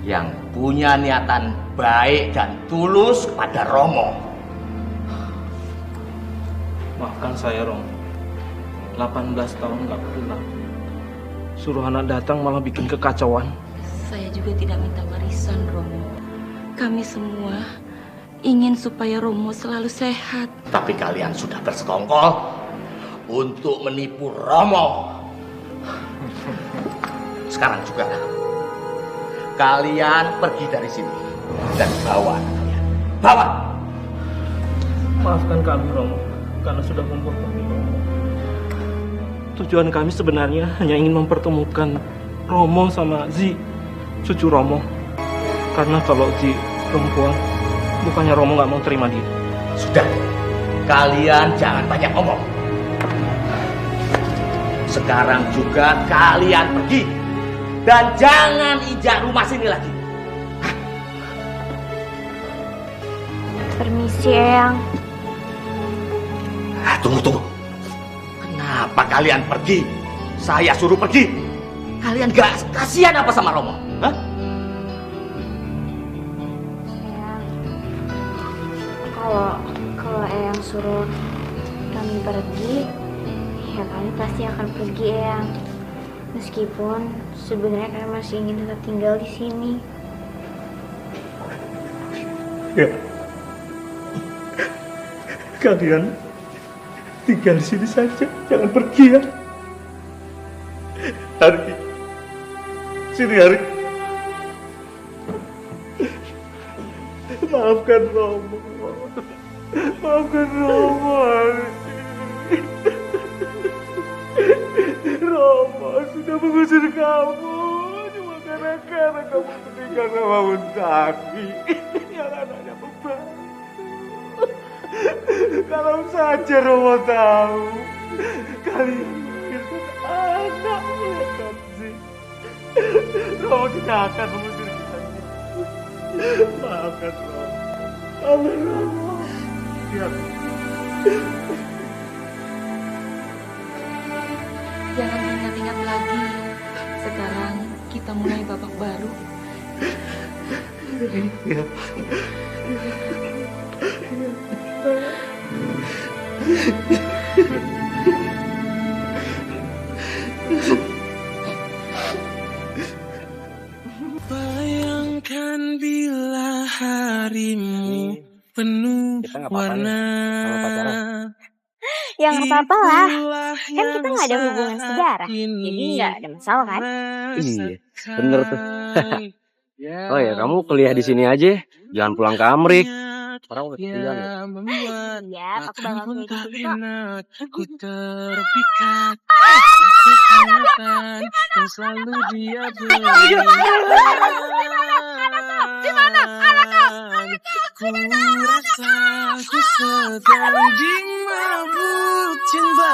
yang punya niatan baik dan tulus pada Romo. Maafkan saya, Rom. 18 tahun nggak pulang. Suruh anak datang malah bikin kekacauan. Saya juga tidak minta warisan Romo. Kami semua ingin supaya Romo selalu sehat. Tapi kalian sudah bersekongkol untuk menipu Romo. Sekarang juga kalian pergi dari sini dan bawa anak kalian. Bawa. Maafkan kami, Romo, karena sudah membuat kami Romo. Tujuan kami sebenarnya hanya ingin mempertemukan Romo sama Zi, cucu Romo. Karena kalau Zi perempuan, bukannya Romo nggak mau terima dia. Sudah, kalian jangan banyak ngomong. Sekarang juga kalian pergi. Dan jangan injak rumah sini lagi. Permisi, Eyang. Tunggu. Kenapa kalian pergi? Saya suruh pergi. Kalian gak kasihan apa sama Romo? Hah? Kalau Eyang suruh kami pergi, ya kami pasti akan pergi, Eyang. Meskipun sebenarnya kami masih ingin tetap tinggal di sini. Ya. Kalian tinggal di sini saja, jangan pergi ya. Hari, sini Hari. Maafkan Romo, maafkan Romo Hari. Romo sudah mengusir kamu cuma karena kamu menikah sama Untaki yang anaknya beban. Kalau saja Romo tahu, kalian melahirkan anak ya kan sih. Romo tidak akan mengusir kalian. Maafkan Romo. Maafkan Romo. Ya. Jangan ingat-ingat lagi. Sekarang kita mulai babak baru. Ya. Bayangkan bila harimu penuh warna. Ya nggak apa-apa lah. Kan kita nggak ada hubungan sejarah. Jadi nggak ada masalah kan? Iya, bener tuh. Oh ya, kamu kuliah di sini aja, jangan pulang ke Amrik. Orang udah ketinggalan ya. Iya, aku bakal kayak gitu kok. Ku terpikat kesehatan yang selalu dia berikan. Ku rasa ku sedang dimabuk cinta.